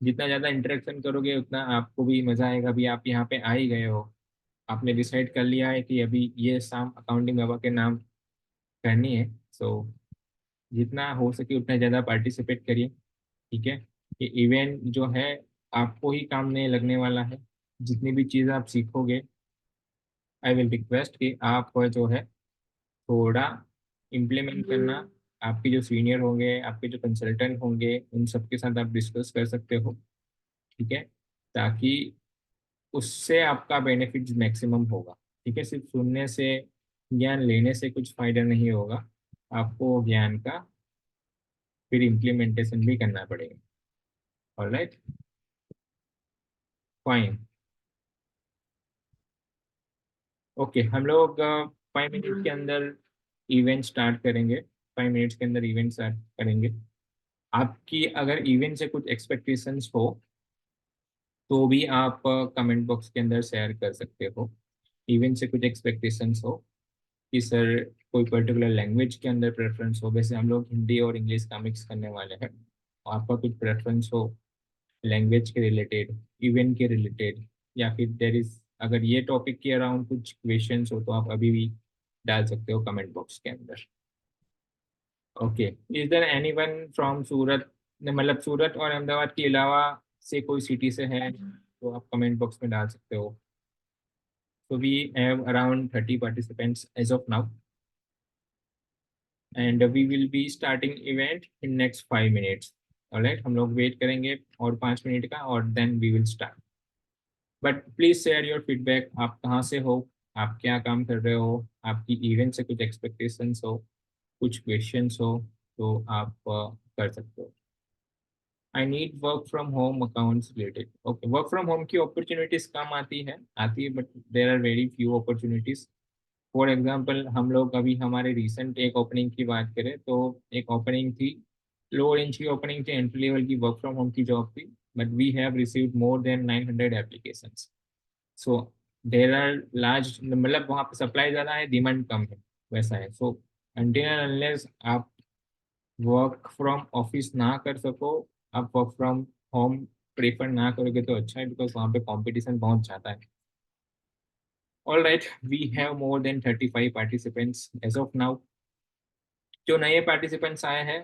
जितना ज़्यादा इंटरेक्शन करोगे उतना आपको भी मज़ा आएगा। अभी आप यहाँ पे आ ही गए हो, आपने डिसाइड कर लिया है कि अभी ये शाम अकाउंटिंग बाबा के नाम करनी है। सो जितना हो सके उतना ज़्यादा पार्टिसिपेट करिए, ठीक है। ये इवेंट जो है आपको ही काम नहीं लगने वाला है। जितनी भी चीज़ आप सीखोगे, आई विल रिक्वेस्ट कि आप जो है थोड़ा इम्प्लीमेंट करना। आपके जो सीनियर होंगे, आपके जो कंसल्टेंट होंगे, उन सबके साथ आप डिस्कस कर सकते हो, ठीक है, ताकि उससे आपका बेनिफिट मैक्सिमम होगा। ठीक है, सिर्फ सुनने से, ज्ञान लेने से कुछ फायदा नहीं होगा, आपको ज्ञान का फिर इम्प्लीमेंटेशन भी करना पड़ेगा। Alright, fine, okay. हम लोग 5 मिनट के अंदर इवेंट स्टार्ट करेंगे। 5 मिनट्स के अंदर इवेंट स्टार्ट करेंगे। आपकी अगर इवेंट से कुछ एक्सपेक्टेशंस हो तो भी आप कमेंट बॉक्स के अंदर शेयर कर सकते हो। इवेंट से कुछ एक्सपेक्टेशंस हो कि सर कोई पर्टिकुलर लैंग्वेज के अंदर प्रेफरेंस हो, वैसे हम लोग हिंदी और इंग्लिश का मिक्स करने वाले हैं। आपका कुछ प्रेफरेंस हो लैंग्वेज के रिलेटेड, इवेंट के रिलेटेड, या फिर देर इज, अगर ये टॉपिक के अराउंड कुछ क्वेश्चंस हो तो आप अभी भी डाल सकते हो कमेंट बॉक्स के अंदर। Okay, is there anyone from Surat, मतलब सूरत और अहमदाबाद के अलावा से कोई सिटी से है तो आप कमेंट बॉक्स में डाल सकते हो। So we have around 30 participants as of now, and we will be starting event in next 5 minutes. Alright, हम लोग वेट करेंगे और 5 मिनट का, और then we will start. But please share your feedback. आप कहाँ से हो, आप क्या काम कर रहे हो, आपकी इवेंट से कुछ एक्सपेक्टेशंस हो, कुछ क्वेश्चंस हो, तो आप कर सकते हो। I need work from home accounts related. Okay, work from home की अपॉर्चुनिटीज कम आती है, but there are very few opportunities. For example, हम लोग अभी हमारे रिसेंट एक ओपनिंग की बात करें तो एक ओपनिंग थी, लो रेंज की ओपनिंग थी, एंट्री लेवल की वर्क फ्रॉम होम की जॉब थी, but we have received more than 900 applications. So there are large, मतलब वहाँ पे सप्लाई ज़्यादा है, डिमांड कम है, वैसा है। सो अनटिल अनलेस आप वर्क फ्रॉम ऑफिस ना कर सको, आप वर्क फ्रॉम होम प्रेफर ना करोगे तो अच्छा है, बिकॉज वहाँ पे कंपटीशन बहुत ज़्यादा है। All right, we have more than 35 participants as of now. जो नए पार्टिसिपेंट्स आए हैं,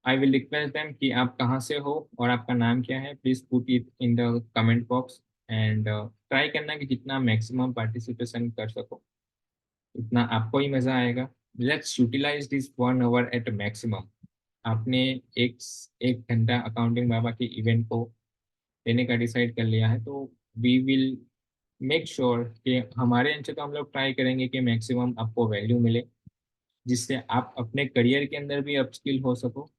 आई विल रिक्वेस्ट देम कि आप कहाँ से हो और आपका नाम क्या है। Please put it in the comment box, and try करना कि जितना मैक्सिमम पार्टिसिपेशन कर सको उतना आपको ही मज़ा आएगा। Let's utilize this 1 hour at maximum. आपने एक एक घंटा अकाउंटिंग बाबा के इवेंट को देने का डिसाइड कर लिया है, तो वी विल मेक श्योर कि हमारे अंश तो हम लोग ट्राई करेंगे कि मैक्सिमम आपको वैल्यू मिले, जिससे आप अपने करियर के अंदर भी अपस्किल हो सको,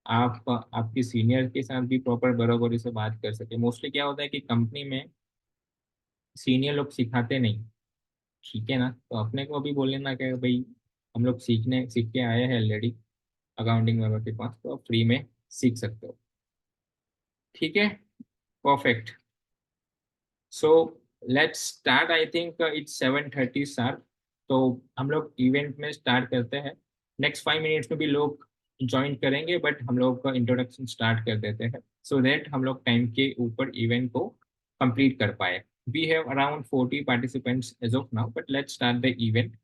आप आपके सीनियर के साथ भी प्रॉपर बराबरी से बात कर सके। मोस्टली क्या होता है कि कंपनी में सीनियर लोग सिखाते नहीं, ठीक है ना, तो अपने को भी बोल लेना कि भाई हम लोग सीख के आए हैं ऑलरेडी अकाउंटिंग वालों के पास, तो आप फ्री में सीख सकते हो, ठीक है। Perfect. So let's start. I think it's 7:30 sharp, तो हम लोग इवेंट में स्टार्ट करते हैं। नेक्स्ट 5 मिनट्स में भी लोग ज्वाइन करेंगे, बट हम लोग का इंट्रोडक्शन स्टार्ट कर देते हैं सो दैट हम लोग टाइम के ऊपर इवेंट को कंप्लीट कर पाए। We have around 40 participants as of now, but let's start the event,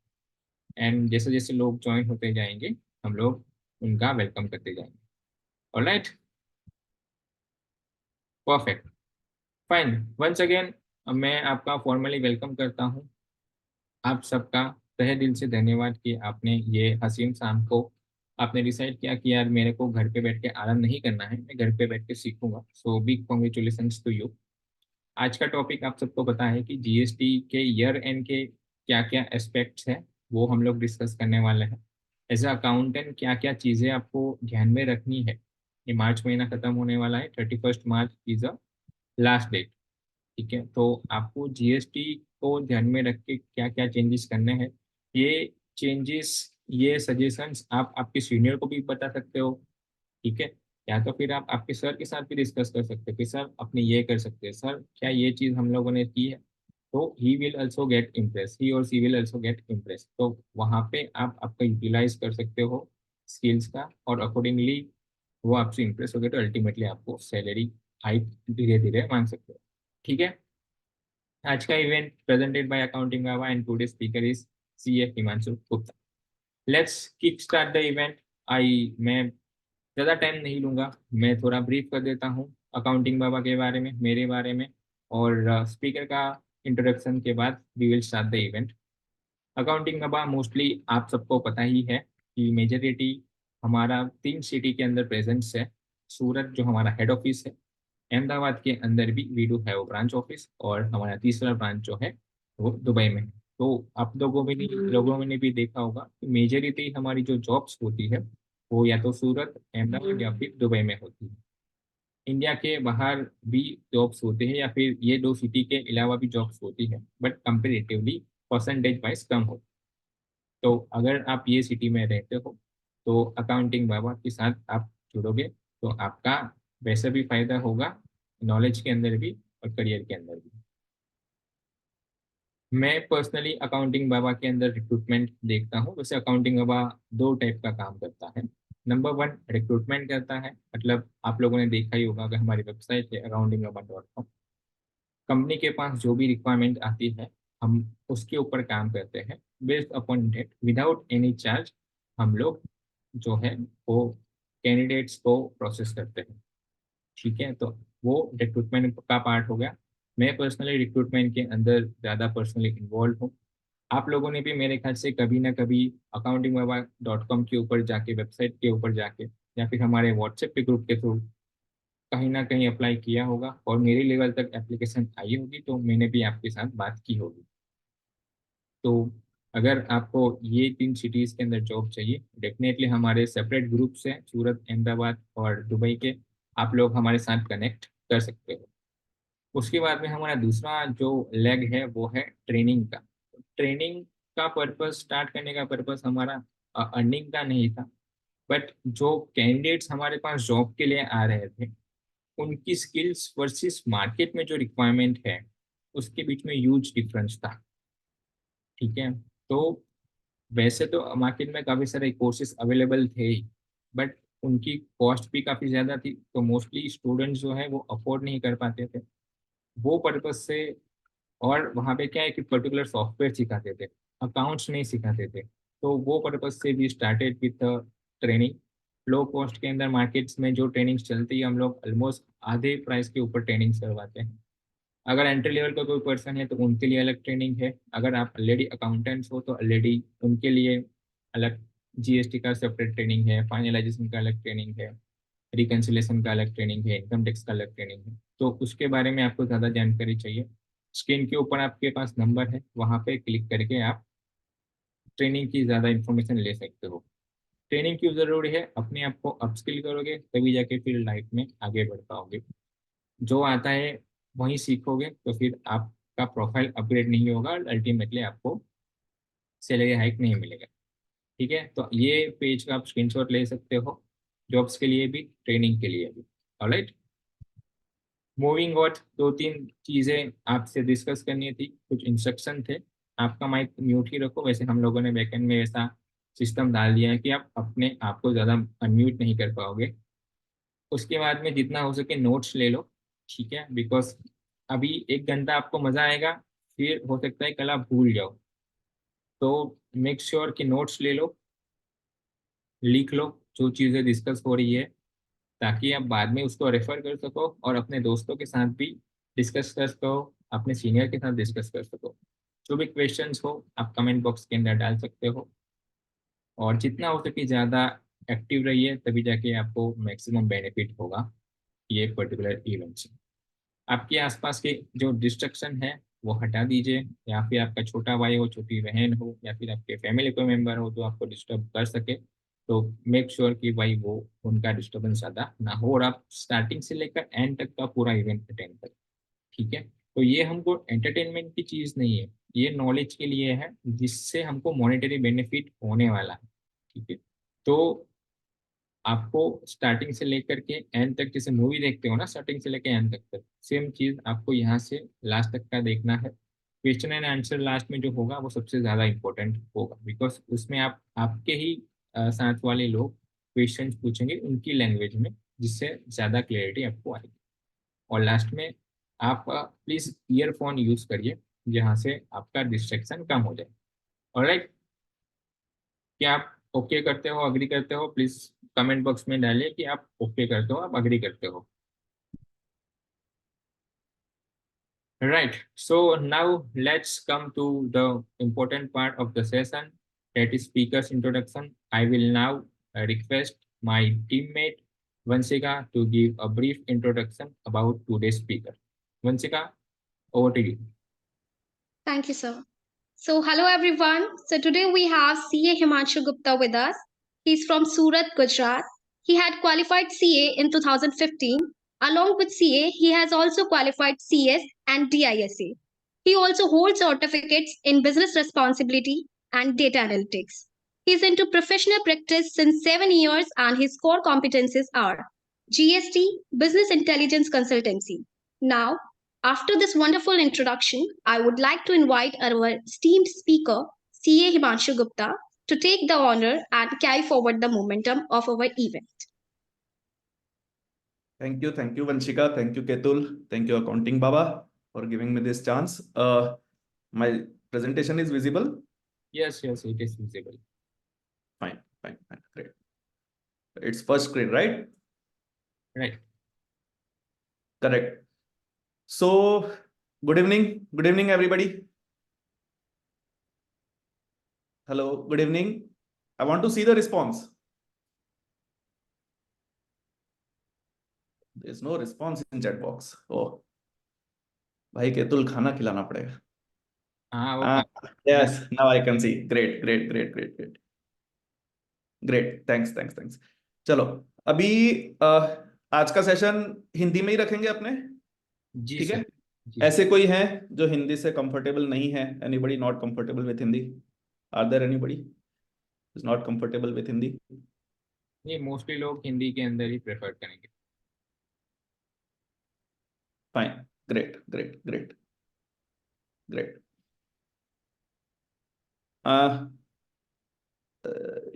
and जैसे जैसे लोग ज्वाइन होते जाएंगे हम लोग उनका वेलकम करते जाएंगे। Alright, perfect, fine. Once again मैं आपका फॉर्मली वेलकम करता हूँ। आप सबका तहे दिल से धन्यवाद कि आपने ये हसीन शाम को आपने डिसाइड किया कि यार मेरे को घर पे बैठ के आराम नहीं करना है, मैं घर पे बैठ के सीखूंगा। So big congratulations to you. आज का टॉपिक आप सबको पता है कि जीएसटी के ईयर एंड के क्या क्या एस्पेक्ट्स हैं, वो हम लोग डिस्कस करने वाले हैं। एज अ अकाउंटेंट क्या क्या चीज़ें आपको ध्यान में रखनी है। ये मार्च महीना खत्म होने वाला है, 31 मार्च इज अ लास्ट डेट, ठीक है। तो आपको जीएसटी को ध्यान में रख के क्या क्या चेंजेस करने हैं, ये चेंजेस, ये सजेशंस आप आपके सीनियर को भी बता सकते हो, ठीक है। या तो फिर आप आपके सर के साथ भी डिस्कस कर सकते हो कि सर अपने ये कर सकते हैं, सर क्या ये चीज़ हम लोगों ने की है, तो he will also get impress, he और she will also get impress. तो वहाँ पे आप आपका यूटिलाइज कर सकते हो स्किल्स का, और अकॉर्डिंगली वो आपसे इम्प्रेस हो गए तो अल्टीमेटली आपको सैलरी हाइक धीरे धीरे मांग सकते हो। ठीक है, आज का event presented by accounting Baba and today speaker is CA Himanshu Gupta. Let's kick start the event. मैं ज़्यादा टाइम नहीं लूंगा, मैं थोड़ा ब्रीफ कर देता हूँ अकाउंटिंग बाबा के बारे में, मेरे बारे में, और स्पीकर का इंट्रोडक्शन के बाद we will start the event. Accounting Baba mostly आप सबको पता ही है कि मेजोरिटी हमारा 3 सिटी के अंदर प्रेजेंस है। सूरत जो हमारा हेड ऑफिस है, अहमदाबाद के अंदर भी we do have branch office, और हमारा तीसरा ब्रांच जो है वो दुबई में है। तो आप लोगों ने भी देखा होगा कि मेजोरिटी हमारी जो जॉब्स होती है वो या तो सूरत, अहमदाबाद या फिर दुबई में होती है। इंडिया के बाहर भी जॉब्स होते हैं या फिर ये 2 सिटी के अलावा भी जॉब्स होती है, बट कंपेरेटिवली परसेंटेज वाइज कम होती है। तो अगर आप ये सिटी में रहते हो तो अकाउंटिंग बाबा के साथ आप जुड़ोगे तो आपका वैसे भी फायदा होगा, नॉलेज के अंदर भी और करियर के अंदर भी। मैं पर्सनली अकाउंटिंग बाबा के अंदर रिक्रूटमेंट देखता हूँ। वैसे अकाउंटिंग बाबा 2 टाइप का काम करता है। नंबर 1 रिक्रूटमेंट करता है, मतलब आप लोगों ने देखा ही होगा कि हमारी वेबसाइट है accountingbaба.com। कंपनी के पास जो भी रिक्वायरमेंट आती है हम उसके ऊपर काम करते हैं। Based upon date without any charge हम लोग जो है वो कैंडिडेट्स को प्रोसेस करते हैं। ठीक है, तो वो रिक्रूटमेंट का पार्ट हो गया। मैं पर्सनली रिक्रूटमेंट के अंदर ज़्यादा पर्सनली इन्वॉल्व हूँ। आप लोगों ने भी मेरे ख्याल से कभी ना कभी accountingbaба.com के ऊपर जाके, वेबसाइट के ऊपर जाके, या फिर हमारे व्हाट्सएप के ग्रुप के थ्रू कहीं ना कहीं अप्लाई किया होगा और मेरे लेवल तक एप्लीकेशन आई होगी तो मैंने भी आपके साथ बात की होगी। तो अगर आपको ये 3 सिटीज़ के अंदर जॉब चाहिए, डेफिनेटली हमारे सेपरेट ग्रुप्स हैं सूरत, अहमदाबाद और दुबई के, आप लोग हमारे साथ कनेक्ट कर सकते हो। उसके बाद में हमारा दूसरा जो लेग है वो है ट्रेनिंग का। ट्रेनिंग का पर्पस, स्टार्ट करने का पर्पस हमारा अर्निंग का नहीं था, बट जो कैंडिडेट्स हमारे पास जॉब के लिए आ रहे थे उनकी स्किल्स वर्सेस मार्केट में जो रिक्वायरमेंट है उसके बीच में ह्यूज डिफरेंस था। ठीक है, तो वैसे तो मार्केट में काफ़ी सारे कोर्सेज अवेलेबल थे ही, बट उनकी कॉस्ट भी काफ़ी ज़्यादा थी, तो मोस्टली स्टूडेंट्स जो है वो अफोर्ड नहीं कर पाते थे। वो पर्पज से, और वहाँ पे क्या है कि पर्टिकुलर सॉफ्टवेयर सिखाते थे, अकाउंट्स नहीं सिखाते थे, तो वो पर्पज से भी started with training. Low cost के अंदर मार्केट्स में जो ट्रेनिंग्स चलती है हम लोग ऑलमोस्ट आधे प्राइस के ऊपर ट्रेनिंग्स करवाते हैं। अगर एंट्री लेवल का कोई पर्सन है तो उनके लिए अलग ट्रेनिंग है, अगर आप ऑलरेडी अकाउंटेंट्स हो तो ऑलरेडी उनके लिए अलग जीएसटी का सेपरेट ट्रेनिंग है, फाइनलाइजेशन का अलग ट्रेनिंग है, रिकन्सिलेशन का अलग ट्रेनिंग है, इनकम टैक्स का अलग ट्रेनिंग है। तो उसके बारे में आपको ज़्यादा जानकारी चाहिए, स्क्रीन के ऊपर आपके पास नंबर है, वहाँ पे क्लिक करके आप ट्रेनिंग की ज़्यादा इन्फॉर्मेशन ले सकते हो। ट्रेनिंग क्यों ज़रूरी है? अपने आप को अपस्किल करोगे तभी जाके फिर लाइफ में आगे बढ़ पाओगे। जो आता है वही सीखोगे तो फिर आपका प्रोफाइल अपग्रेड नहीं होगा और अल्टीमेटली आपको सैलरी हाइक नहीं मिलेगा। ठीक है, तो ये पेज का आप स्क्रीनशॉट ले सकते हो, जॉब्स के लिए भी, ट्रेनिंग के लिए भी। ऑलराइट, मूविंग ऑन, 2-3 चीज़ें आपसे डिस्कस करनी थी, कुछ इंस्ट्रक्शन थे। आपका माइक म्यूट ही रखो, वैसे हम लोगों ने बैकएंड में ऐसा सिस्टम डाल दिया है कि आप अपने आप को ज़्यादा अनम्यूट नहीं कर पाओगे। उसके बाद में जितना हो सके नोट्स ले लो। ठीक है, बिकॉज अभी 1 घंटा आपको मज़ा आएगा, फिर हो सकता है कल आप भूल जाओ। तो मेक श्योर कि नोट्स ले लो, लिख लो जो चीज़ें डिस्कस हो रही है, ताकि आप बाद में उसको रेफर कर सको और अपने दोस्तों के साथ भी डिस्कस कर सको, अपने सीनियर के साथ डिस्कस कर सको। जो भी क्वेश्चंस हो आप कमेंट बॉक्स के अंदर डाल सकते हो, और जितना हो सके ज़्यादा एक्टिव रहिए, तभी जाके आपको मैक्सिमम बेनिफिट होगा ये पर्टिकुलर इवेंट से। आपके आसपास के जो डिस्ट्रक्शन है वो हटा दीजिए, या फिर आपका छोटा भाई हो, छोटी बहन हो, या फिर आपके फैमिली कोई मेंबर हो जो आपको डिस्टर्ब कर सके, तो मेक श्योर कि भाई वो उनका डिस्टर्बेंस ज़्यादा ना हो और आप स्टार्टिंग से लेकर एंड तक का पूरा इवेंट अटेंड करें। ठीक है, तो ये हमको एंटरटेनमेंट की चीज़ नहीं है, ये नॉलेज के लिए है जिससे हमको मॉनेटरी बेनिफिट होने वाला है। ठीक है, तो आपको स्टार्टिंग से लेकर के एंड तक, जैसे मूवी देखते हो ना, स्टार्टिंग से लेकर एंड तक सेम चीज आपको यहाँ से लास्ट तक का देखना है। क्वेश्चन एंड आंसर लास्ट में जो होगा वो सबसे ज्यादा इंपॉर्टेंट होगा, बिकॉज उसमें आप आपके ही साथ वाले लोग क्वेश्चन पूछेंगे उनकी लैंग्वेज में, जिससे ज्यादा क्लियरिटी आपको आएगी। और लास्ट में आप प्लीज ईयरफोन यूज करिए, जहाँ से आपका डिस्ट्रैक्शन कम हो जाए। ऑलराइट, क्या आप ओके करते हो, अग्री करते हो? प्लीज कमेंट बॉक्स में डालिए कि आप ओके करते हो, आप अग्री करते हो। Right. So now let's come to the important part of the session, that is speaker's introduction. I will now request my teammate Vansika to give a brief introduction about today's speaker. Vansika, over to you. Thank you, sir. So, hello everyone. So, today we have CA Himanshu Gupta with us. He's from Surat, Gujarat. He had qualified CA in 2015. Along with CA, he has also qualified CS and DISA. He also holds certificates in business responsibility and data analytics. He's into professional practice since 7 years, and his core competencies are GST, Business Intelligence Consultancy. Now, after this wonderful introduction, I would like to invite our esteemed speaker, CA Himanshu Gupta, to take the honor and carry forward the momentum of our event. Thank you, Vanshika. Thank you, Ketul. Thank you, Accounting Baba, for giving me this chance. My presentation is visible? Yes, yes, it is visible. Fine, great. It's first screen, right? Right. Correct. So, good evening, everybody. Hello, good evening. I want to see the response. There's no response in chat box. Oh, भाई केतुल खाना खिलाना पड़ेगा. Yes, now I can see. Great. Thanks. चलो, अभी आज का session Hindi में ही रखेंगे अपने. जी ठीक है. जी. ऐसे कोई है जो हिंदी से कंफर्टेबल नहीं है? Anybody not comfortable with Hindi? Are there anybody is not comfortable with Hindi? ये मोस्टली लोग हिंदी के अंदर ही प्रेफर करेंगे. फाइन. ग्रेट.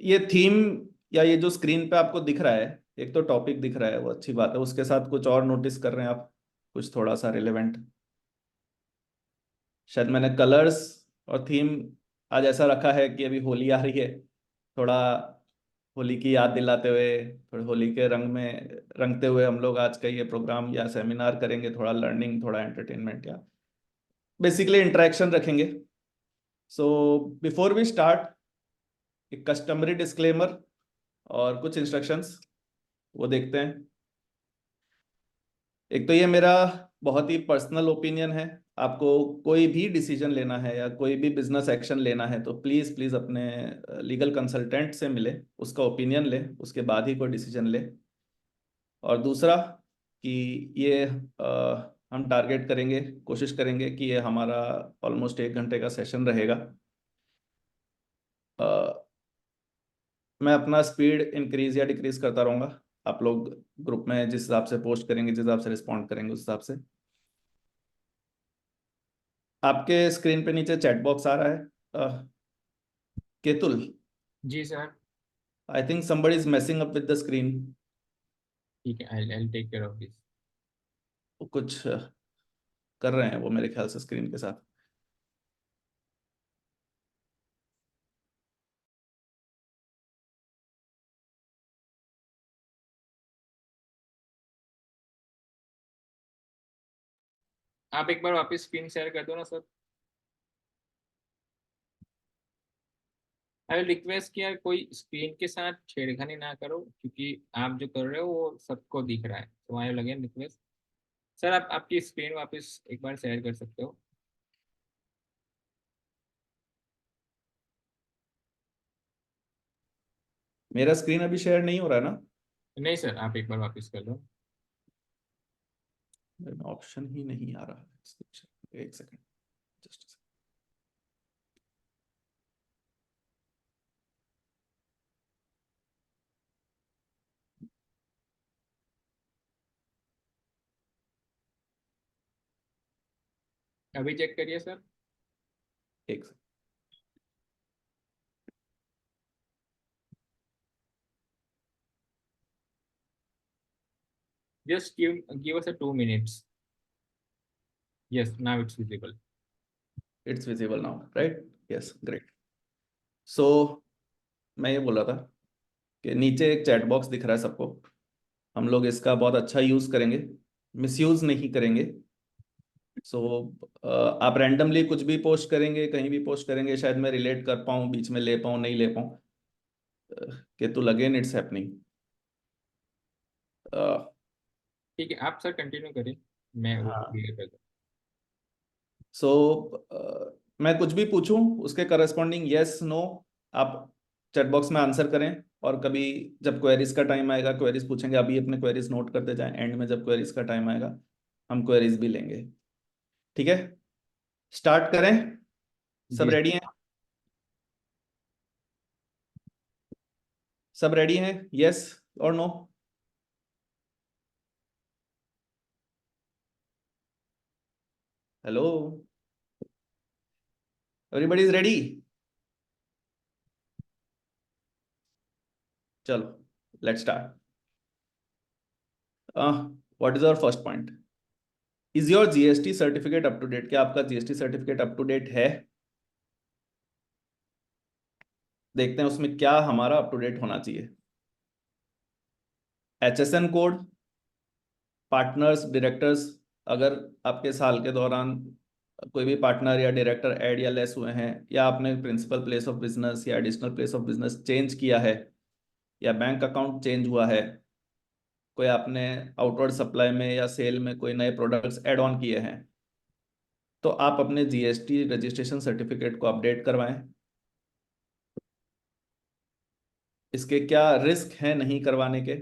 ये थीम या ये जो स्क्रीन पे आपको दिख रहा है, एक तो टॉपिक दिख रहा है, वो अच्छी बात है. उसके साथ कुछ और नोटिस कर रहे हैं आप? कुछ थोड़ा सा रिलेवेंट? शायद मैंने कलर्स और थीम आज ऐसा रखा है कि अभी होली आ रही है, थोड़ा होली की याद दिलाते हुए, थोड़े होली के रंग में रंगते हुए हम लोग आज का ये प्रोग्राम या सेमिनार करेंगे. थोड़ा लर्निंग, थोड़ा एंटरटेनमेंट, या बेसिकली इंटरेक्शन रखेंगे. सो बिफोर वी स्टार्ट, एक कस्टमरी डिस्क्लेमर और कुछ इंस्ट्रक्शंस वो देखते हैं. एक तो ये मेरा बहुत ही पर्सनल ओपिनियन है. आपको कोई भी डिसीजन लेना है या कोई भी बिजनेस एक्शन लेना है तो प्लीज अपने लीगल कंसल्टेंट से मिले, उसका ओपिनियन ले, उसके बाद ही कोई डिसीजन ले. और दूसरा कि ये हम टारगेट करेंगे, कोशिश करेंगे कि ये हमारा ऑलमोस्ट 1 घंटे का सेशन रहेगा. मैं अपना स्पीड इंक्रीज या डिक्रीज करता रहूँगा. आप लोग ग्रुप में जिस हिसाब से पोस्ट करेंगे, जिस हिसाब से रिस्पॉन्ड करेंगे, उस हिसाब से. आपके स्क्रीन पे नीचे चैट बॉक्स आ रहा है. केतुल, जी sir. I think somebody is messing up with the screen. ठीक है, I'll take care of this. वो कुछ कर रहे हैं वो मेरे ख्याल से स्क्रीन के साथ. आप एक बार वापस स्क्रीन शेयर कर दो ना सर. आई विल रिक्वेस्ट कि यार कोई स्क्रीन के साथ छेड़खानी ना करो, क्योंकि आप जो कर रहे हो वो सबको दिख रहा है. तो I will again request. Sir आप आपकी स्क्रीन वापस एक बार शेयर कर सकते हो? मेरा स्क्रीन अभी शेयर नहीं हो रहा है ना? नहीं सर, आप एक बार वापस कर लो. ऑप्शन ही नहीं आ रहा है. एक सेकंड, जस्ट. अभी चेक करिए सर. एक second. Just give us a 2 minutes. Yes, now it's visible. It's visible now, right? Yes, great. So मैं ये बोल रहा था कि नीचे एक चैट बॉक्स दिख रहा है सबको, हम लोग इसका बहुत अच्छा यूज करेंगे, मिसयूज नहीं करेंगे। सो आप रैंडमली कुछ भी पोस्ट करेंगे, कहीं भी पोस्ट करेंगे, शायद मैं रिलेट कर पाऊँ, बीच में ले पाऊँ, नहीं ले पाऊँ, कि तो अगेन इट्स हैपनिंग। ठीक है, आप सर कंटिन्यू करें, मैं वो हाँ। क्लियर कर दूँ। सो मैं कुछ भी पूछूं उसके करस्पॉन्डिंग यस नो आप चैट बॉक्स में आंसर करें, और कभी जब क्वेरीज का टाइम आएगा क्वेरीज पूछेंगे, अभी अपने क्वेरीज नोट करते जाएं, एंड में जब क्वेरीज का टाइम आएगा हम क्वेरीज भी लेंगे। ठीक है, स्टार्ट करें? सब जी रेडी हैं? सब रेडी हैं? यस और no? Hello, everybody is ready? चलो let's start. What is our first point? Is your GST certificate up to date? क्या आपका GST certificate up to date है? देखते हैं उसमें क्या हमारा अप टू डेट होना चाहिए। HSN कोड, पार्टनर्स, डायरेक्टर्स, अगर आपके साल के दौरान कोई भी पार्टनर या डायरेक्टर ऐड या लेस हुए हैं, या आपने प्रिंसिपल प्लेस ऑफ बिजनेस या additional place of business change किया है, या बैंक अकाउंट चेंज हुआ है, कोई आपने आउटवर्ड सप्लाई में या सेल में कोई नए प्रोडक्ट्स ऐड ऑन किए हैं, तो आप अपने जीएसटी रजिस्ट्रेशन सर्टिफिकेट को अपडेट करवाएं। इसके क्या रिस्क हैं नहीं करवाने के?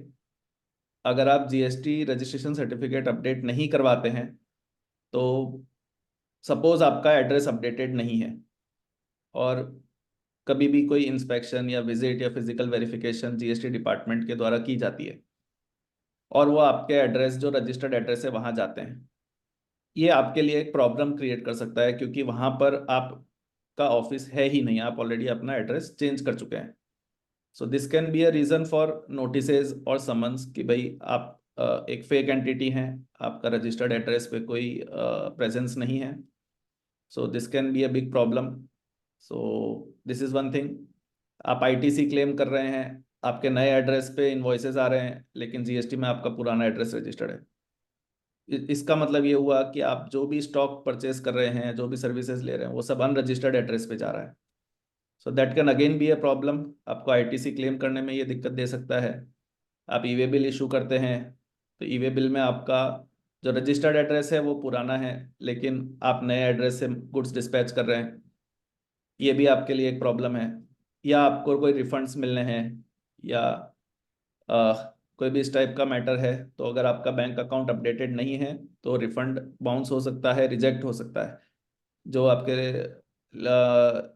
अगर आप जीएसटी रजिस्ट्रेशन सर्टिफिकेट अपडेट नहीं करवाते हैं, तो सपोज आपका एड्रेस अपडेटेड नहीं है, और कभी भी कोई इंस्पेक्शन या विजिट या फिजिकल वेरिफिकेशन जीएसटी डिपार्टमेंट के द्वारा की जाती है, और वो आपके एड्रेस जो रजिस्टर्ड एड्रेस है वहां जाते हैं, ये आपके लिए एक प्रॉब्लम क्रिएट कर सकता है, क्योंकि वहां पर आपका ऑफिस है ही नहीं, आप ऑलरेडी अपना एड्रेस चेंज कर चुके हैं। So this can be a reason for notices और समन्स कि भाई आप एक फेक एंटिटी हैं, आपका रजिस्टर्ड एड्रेस पे कोई प्रेजेंस नहीं है। सो this can be a big problem. So this is one thing. आप आईटीसी क्लेम कर रहे हैं, आपके नए एड्रेस पे इनवॉइसेस आ रहे हैं, लेकिन जीएसटी में आपका पुराना एड्रेस रजिस्टर्ड है। इसका मतलब ये हुआ कि आप जो भी स्टॉक परचेज कर रहे हैं, जो भी सर्विसेज ले रहे हैं, वो सब अनरजिस्टर्ड एड्रेस पे जा रहा है। So that can again be a problem, आपको आईटीसी क्लेम करने में ये दिक्कत दे सकता है। आप ईवे बिल इशू करते हैं, तो ईवे बिल में आपका जो रजिस्टर्ड एड्रेस है वो पुराना है, लेकिन आप नए एड्रेस से गुड्स डिस्पैच कर रहे हैं, ये भी आपके लिए एक प्रॉब्लम है। या आपको कोई रिफंड्स मिलने हैं, या कोई भी इस टाइप का मैटर है, तो अगर आपका बैंक अकाउंट अपडेटेड नहीं है तो रिफंड बाउंस हो सकता है, रिजेक्ट हो सकता है, जो आपके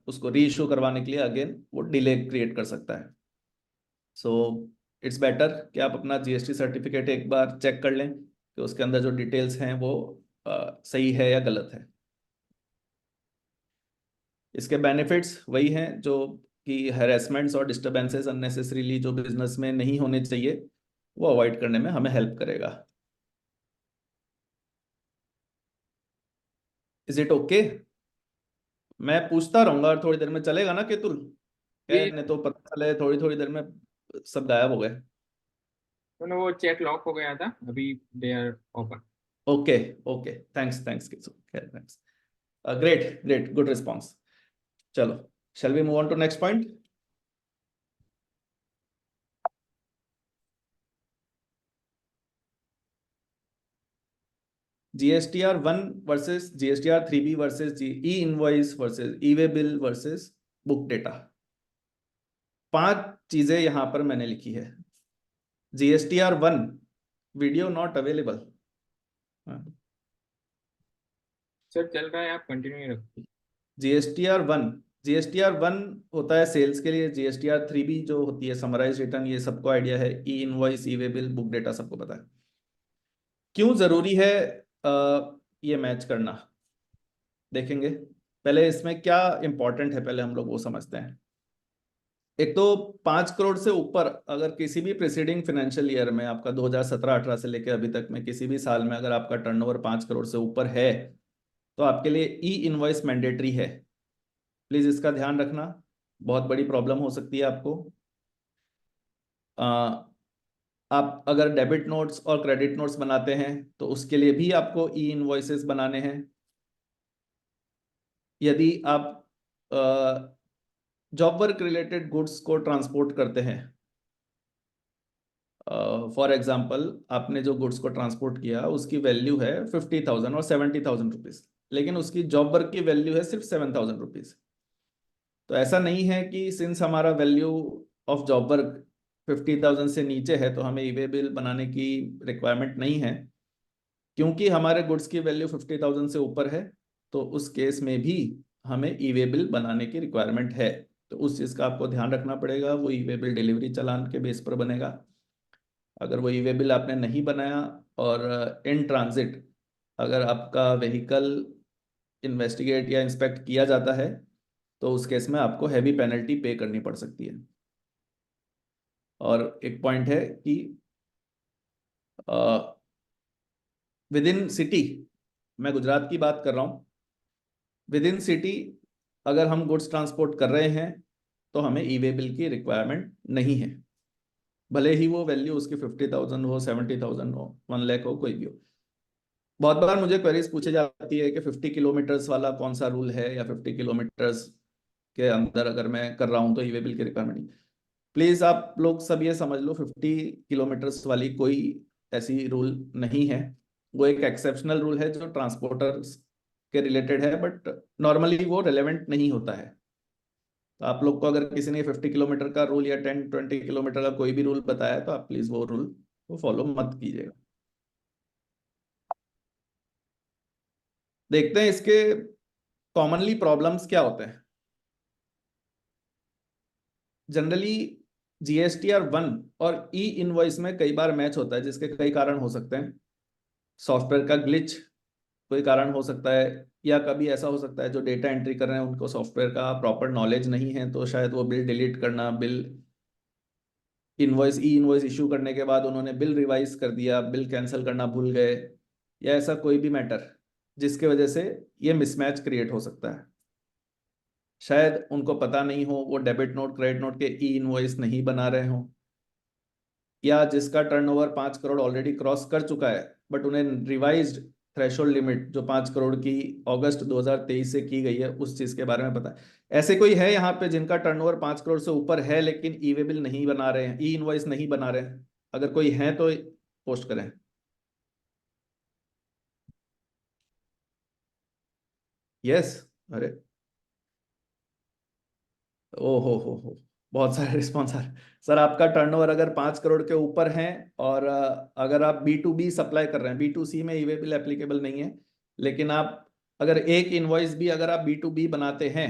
उसको री इशू करवाने के लिए अगेन वो डिले क्रिएट कर सकता है। सो इट्स बेटर कि आप अपना जीएसटी सर्टिफिकेट एक बार चेक कर लें कि उसके अंदर जो डिटेल्स हैं वो सही है या गलत है। इसके बेनिफिट्स वही हैं जो कि हैरेसमेंट्स और डिस्टर्बेंसेस अननेसेसरीली जो बिजनेस में नहीं होने चाहिए, वो अवॉइड करने में हमें हेल्प करेगा। Is it okay? मैं पूछता रहूंगा, और थोड़ी देर में चलेगा ना केतुल? जी। नहीं तो पता चले थोड़ी थोड़ी देर में सब गायब हो गए। तो वो चैट लॉक हो गया था, अभी they are open. Okay, okay, thanks thanks Ketul, thanks. Great great, good response. चलो, shall we move on to next point? GSTR 1 versus GSTR 3B versus e invoice versus e way bill versus book data. 5 चीजें यहां पर मैंने लिखी है। GSTR 1, video not available. Sir चल रहा है, आप कंटिन्यू रखिए। जीएसटीआर 1 होता है सेल्स के लिए, GSTR 3B जो होती है समराइज रिटर्न, ये सबको आइडिया है, ई इनवॉइस, ई वे बिल, बुक डेटा सबको पता है। क्यों जरूरी है ये मैच करना, देखेंगे। पहले इसमें क्या इंपॉर्टेंट है, पहले हम लोग वो समझते हैं। एक तो 5 करोड़ से ऊपर अगर किसी भी प्रीसीडिंग फाइनेंशियल ईयर में आपका 2017-18 से लेकर अभी तक में किसी भी साल में अगर आपका टर्नओवर 5 करोड़ से ऊपर है तो आपके लिए ई इनवॉइस मैंडेटरी है। प्लीज इसका ध्यान रखना, बहुत बड़ी प्रॉब्लम हो सकती है आपको। आप अगर डेबिट नोट्स और क्रेडिट नोट्स बनाते हैं तो उसके लिए भी आपको ई इनवॉइसेस बनाने हैं। यदि आप जॉब वर्क रिलेटेड गुड्स को ट्रांसपोर्ट करते हैं, फॉर एग्जाम्पल आपने जो गुड्स को ट्रांसपोर्ट किया उसकी वैल्यू है 50,000 और 70,000 रुपीज, लेकिन उसकी जॉब वर्क की वैल्यू है सिर्फ 7,000 रुपीज। तो ऐसा नहीं है कि सिंस हमारा वैल्यू ऑफ जॉब वर्क 50,000 से नीचे है तो हमें ई वे बिल बनाने की रिक्वायरमेंट नहीं है। क्योंकि हमारे गुड्स की वैल्यू 50,000 से ऊपर है तो उस केस में भी हमें ई वे बिल बनाने की रिक्वायरमेंट है। तो उस चीज़ का आपको ध्यान रखना पड़ेगा, वो ई वे बिल डिलीवरी चालान के बेस पर बनेगा। अगर वो ई वे बिल आपने नहीं बनाया और इन ट्रांजिट अगर आपका व्हीकल इन्वेस्टिगेट या इंस्पेक्ट किया जाता है तो उस केस में आपको हैवी पेनल्टी पे करनी पड़ सकती है। और एक पॉइंट है कि विद इन सिटी, मैं गुजरात की बात कर रहा हूँ, विद इन सिटी अगर हम गुड्स ट्रांसपोर्ट कर रहे हैं तो हमें ई वे बिल की रिक्वायरमेंट नहीं है, भले ही वो वैल्यू उसकी 50,000 हो, 70,000 हो, 1 लाख हो, कोई भी हो। बहुत बार मुझे क्वेरीज पूछी जाती है कि 50 किलोमीटर्स वाला कौन सा रूल है, या 50 किलोमीटर्स के अंदर अगर मैं कर रहा हूँ तो ई वे बिल की रिक्वायरमेंट नहीं। प्लीज आप लोग सब ये समझ लो, 50 किलोमीटर्स वाली कोई ऐसी रूल नहीं है। वो एक एक्सेप्शनल रूल है जो ट्रांसपोर्टर्स के रिलेटेड है, बट नॉर्मली वो रेलेवेंट नहीं होता है। तो आप लोग को अगर किसी ने 50 किलोमीटर का रूल या 10-20 किलोमीटर का कोई भी रूल बताया तो आप प्लीज वो रूल को फॉलो मत कीजिएगा। देखते हैं इसके कॉमनली प्रॉब्लम्स क्या होते हैं। जनरली GSTR 1 और ई इनवॉइस में कई बार मैच होता है, जिसके कई कारण हो सकते हैं। सॉफ्टवेयर का ग्लिच कोई कारण हो सकता है, या कभी ऐसा हो सकता है जो डेटा एंट्री कर रहे हैं उनको सॉफ्टवेयर का प्रॉपर नॉलेज नहीं है, तो शायद वो बिल डिलीट करना, बिल ई इनवॉइस इशू करने के बाद उन्होंने बिल रिवाइज कर दिया, बिल कैंसिल करना भूल गए, या ऐसा कोई भी मैटर जिसके वजह से ये मिसमैच क्रिएट हो सकता है। शायद उनको पता नहीं हो, वो डेबिट नोट क्रेडिट नोट के ई इनवॉइस नहीं बना रहे हो, या जिसका टर्नओवर 5 करोड़ ऑलरेडी क्रॉस कर चुका है बट उन्हें रिवाइज्ड थ्रेशोल्ड लिमिट जो 5 करोड़ की अगस्त 2023 से की गई है उस चीज के बारे में पता है। ऐसे कोई है यहाँ पे जिनका टर्नओवर 5 करोड़ से ऊपर है लेकिन ई वे बिल नहीं बना रहे हैं, ई इनवॉइस नहीं बना रहे हैं? अगर कोई है तो पोस्ट करें। यस। अरे ओ हो, बहुत सारे रिस्पॉन्स आ रहे हैं। सर आपका टर्नओवर अगर 5 करोड़ के ऊपर है और अगर आप B2B सप्लाई कर रहे हैं, B2C में ई वे बिल एप्लीकेबल नहीं है, लेकिन आप अगर एक इनवॉइस भी अगर आप B2B बनाते हैं,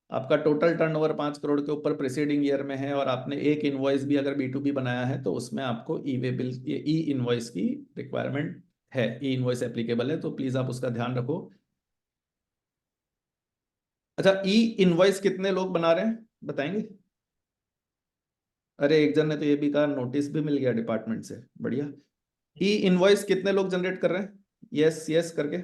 आपका टोटल टर्नओवर 5 करोड़ के ऊपर प्रीसीडिंग ईयर में है और आपने एक इनवॉइस भी अगर B2B बनाया है तो उसमें आपको ई वे बिल ई इनवॉइस की रिक्वायरमेंट है, ई इनवॉइस एप्लीकेबल है, तो प्लीज आप उसका ध्यान रखो। अच्छा, ई इनवॉइस कितने लोग बना रहे हैं बताएंगे? अरे एक जन ने तो ये भी कहा नोटिस भी मिल गया डिपार्टमेंट से, बढ़िया। ई इनवॉइस कितने लोग जनरेट कर रहे हैं? यस यस करके।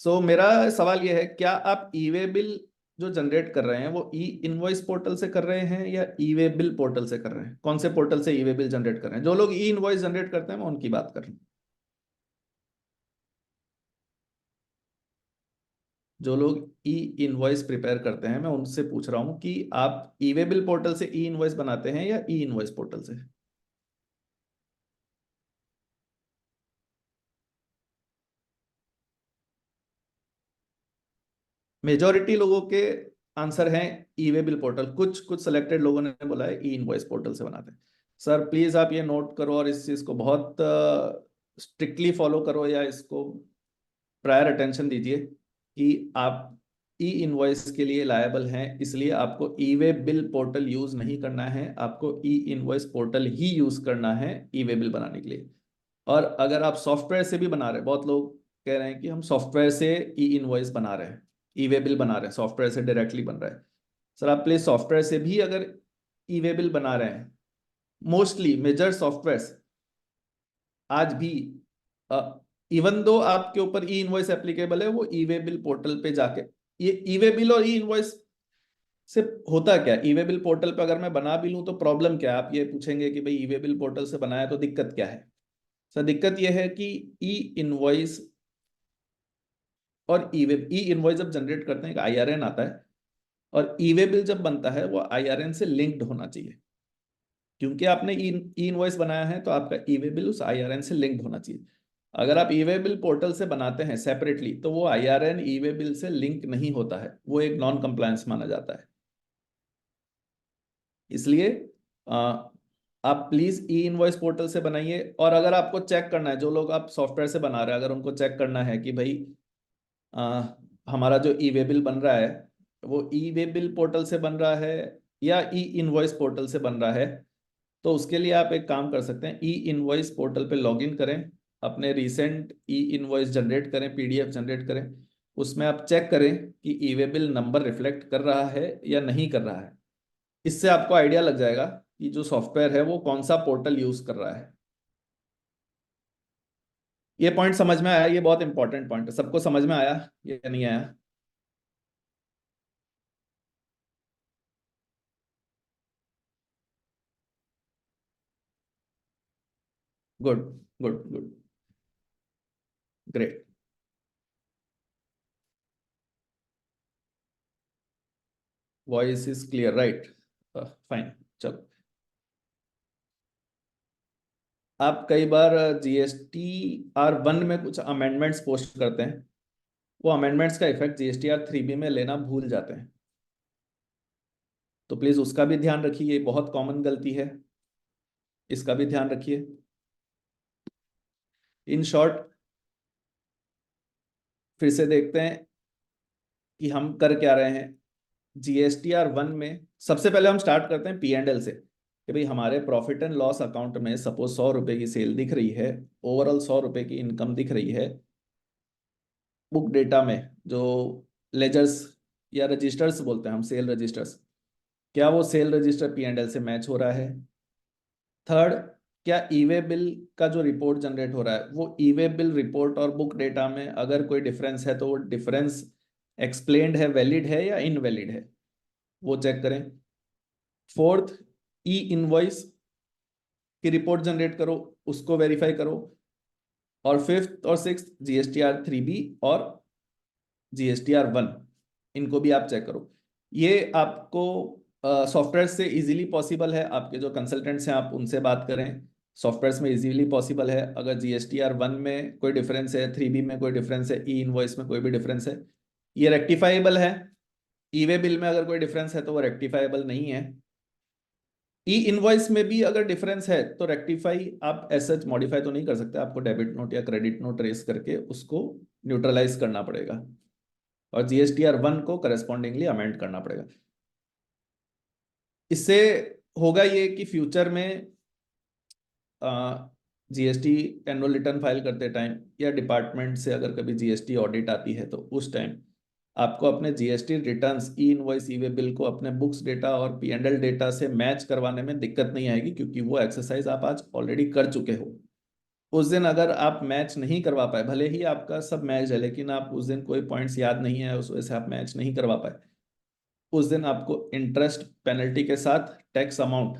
सो मेरा सवाल ये है, क्या आप ई वे बिल जो जनरेट कर रहे हैं वो ई इनवॉइस पोर्टल से कर रहे हैं या ई वे बिल पोर्टल से कर रहे हैं? कौन से पोर्टल से ई वे बिल जनरेट कर रहे हैं? जो लोग ई इनवॉइस जनरेट करते हैं मैं उनकी बात कर रहा हूँ। जो लोग ई इनवॉइस प्रिपेयर करते हैं मैं उनसे पूछ रहा हूँ कि आप ई वे बिल पोर्टल से ई इनवॉइस बनाते हैं या ई इनवॉइस पोर्टल से? मेजोरिटी लोगों के आंसर हैं ई वे बिल पोर्टल, कुछ कुछ सिलेक्टेड लोगों ने बोला है ई इनवॉइस पोर्टल से बनाते हैं। सर प्लीज आप ये नोट करो और इस चीज को बहुत स्ट्रिक्टली फॉलो करो, या इसको प्रायर अटेंशन दीजिए कि आप ई इनवॉइस के लिए लायबल हैं, इसलिए आपको ई वे बिल पोर्टल यूज नहीं करना है, आपको ई इनवॉइस पोर्टल ही यूज करना है ई वे बिल बनाने के लिए। और अगर आप सॉफ्टवेयर से भी बना रहे हैं, बहुत लोग कह रहे हैं कि हम सॉफ्टवेयर से ई इनवॉइस बना रहे हैं, ई वे बिल बना रहे हैं, सॉफ्टवेयर से डायरेक्टली बन रहा है, सर आप प्लीज सॉफ्टवेयर से भी अगर ई वे बिल बना रहे हैं, मोस्टली मेजर सॉफ्टवेयर आज भी इवन दो आपके ऊपर ई इनवॉइस एप्लीकेबल है, वो ई वे बिल पोर्टल पे जाके, ये ई वे बिल और ई इनवॉइस से होता क्या, ई वे बिल पोर्टल पे अगर मैं बना भी लूं तो प्रॉब्लम क्या है? आप ये पूछेंगे कि भाई ई वे बिल पोर्टल से बनाया तो दिक्कत क्या है? सर दिक्कत ये है कि ई इनवॉइस और ई इनवॉइस जब जनरेट करते हैं एक IRN आता है, और ई वे बिल जब बनता है वो IRN से लिंक्ड होना चाहिए। क्योंकि आपने ई इनवॉइस बनाया है तो आपका ई वे बिल उस IRN से लिंक्ड होना चाहिए। अगर आप ई वे बिल पोर्टल से बनाते हैं सेपरेटली तो वो IRN ई वे बिल से लिंक नहीं होता है, वो एक नॉन कंप्लायंस माना जाता है। इसलिए आप प्लीज ई इनवॉइस पोर्टल से बनाइए। और अगर आपको चेक करना है, जो लोग आप सॉफ्टवेयर से बना रहे हैं, अगर उनको चेक करना है कि भाई हमारा जो ई वे बिल बन रहा है वो ई वे बिल पोर्टल से बन रहा है या ई इनवॉइस पोर्टल से बन रहा है, तो उसके लिए आप एक काम कर सकते हैं, ई इनवॉइस पोर्टल पे लॉगिन करें, अपने रिसेंट ई इनवॉइस जनरेट करें, PDF जनरेट करें, उसमें आप चेक करें कि ई वे बिल नंबर रिफ्लेक्ट कर रहा है या नहीं कर रहा है। इससे आपको आइडिया लग जाएगा कि जो सॉफ्टवेयर है वो कौन सा पोर्टल यूज कर रहा है। ये पॉइंट समझ में आया? ये बहुत इंपॉर्टेंट पॉइंट है, सबको समझ में आया या नहीं आया? Good, good, good, great. Voice is clear, right? Fine, चलो। आप कई बार GSTR1 में कुछ अमेंडमेंट्स पोस्ट करते हैं, वो अमेंडमेंट्स का इफेक्ट GSTR3B में लेना भूल जाते हैं, तो प्लीज उसका भी ध्यान रखिए, ये बहुत कॉमन गलती है, इसका भी ध्यान रखिए। इन शॉर्ट फिर से देखते हैं कि हम कर क्या रहे हैं। GSTR1 में सबसे पहले हम स्टार्ट करते हैं P&L से, कि भाई हमारे प्रॉफिट एंड लॉस अकाउंट में सपोज 100 रुपए की सेल दिख रही है, ओवरऑल 100 रुपए की इनकम दिख रही है। बुक डेटा में जो लेजर्स या रजिस्टर्स बोलते हैं हम, सेल रजिस्टर्स, क्या वो सेल रजिस्टर P&L से मैच हो रहा है? थर्ड, क्या ई वे बिल का जो रिपोर्ट जनरेट हो रहा है वो ई वे बिल रिपोर्ट और बुक डेटा में अगर कोई डिफरेंस है तो वो डिफरेंस एक्सप्लेन्ड है, वैलिड है या इनवैलिड है, वो चेक करें। फोर्थ, ई इनवॉइस की रिपोर्ट जनरेट करो, उसको वेरीफाई करो। और फिफ्थ और सिक्स्थ GSTR3B और GSTR1, इनको भी आप चेक करो। ये आपको सॉफ्टवेयर से इजीली पॉसिबल है, आपके जो कंसल्टेंट्स हैं आप उनसे बात करें, सॉफ्टवेयर में इजीली पॉसिबल है। अगर GSTR1 में कोई डिफरेंस है, 3B में कोई डिफरेंस है, ई इनवॉइस में कोई भी डिफरेंस है, ये रेक्टिफाइबल है। ई वे बिल में अगर कोई डिफरेंस है तो वो रेक्टिफाइबल नहीं है। ई इनवॉइस में भी अगर डिफरेंस है तो रेक्टिफाई आप एज मॉडिफाई तो नहीं कर सकते, आपको डेबिट नोट या क्रेडिट नोट रेस करके उसको न्यूट्रलाइज करना पड़ेगा, और GSTR1 को करस्पॉन्डिंगली अमेंड करना पड़ेगा। इससे होगा ये कि फ्यूचर में GST एनुअल रिटर्न फाइल करते टाइम या डिपार्टमेंट से अगर कभी GST ऑडिट आती है तो उस टाइम आपको अपने GST रिटर्न्स, ई इनवॉइस, ई वे बिल को अपने बुक्स डेटा और P&L डेटा से मैच करवाने में दिक्कत नहीं आएगी, क्योंकि वो एक्सरसाइज आप आज ऑलरेडी कर चुके हो। उस दिन अगर आप मैच नहीं करवा पाए, भले ही आपका सब मैच है लेकिन आप उस दिन कोई पॉइंट्स याद नहीं है, उस वजह से आप मैच नहीं करवा पाए, उस दिन आपको इंटरेस्ट पेनल्टी के साथ टैक्स अमाउंट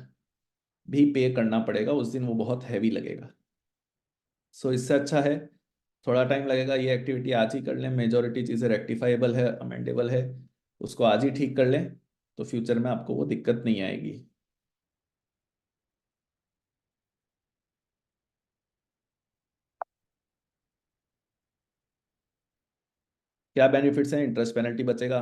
भी पे करना पड़ेगा, उस दिन वो बहुत हैवी लगेगा। सो इससे अच्छा है, थोड़ा टाइम लगेगा, ये एक्टिविटी आज ही कर लें, मेजॉरिटी चीज़ें रेक्टिफाइबल है, अमेंडेबल है, उसको आज ही ठीक कर लें तो फ्यूचर में आपको वो दिक्कत नहीं आएगी। क्या बेनिफिट्स हैं? इंटरेस्ट पेनल्टी बचेगा,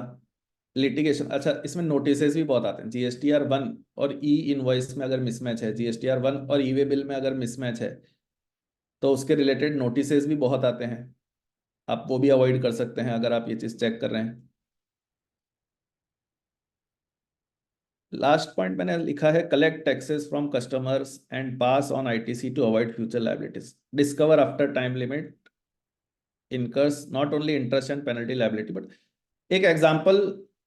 लिटिगेशन, अच्छा इसमें नोटिसेस भी बहुत आते हैं। GSTR1 और ई इनवॉइस में अगर मिसमैच है, GSTR1 और ई वे बिल में अगर मिसमैच है तो उसके रिलेटेड नोटिसेस भी बहुत आते हैं, आप वो भी अवॉइड कर सकते हैं अगर आप ये चीज़ चेक कर रहे हैं। लास्ट पॉइंट मैंने लिखा है, collect taxes from customers and pass on ITC to avoid future liabilities, discover after time limit incurs not only interest and penalty liability, but एक एग्जांपल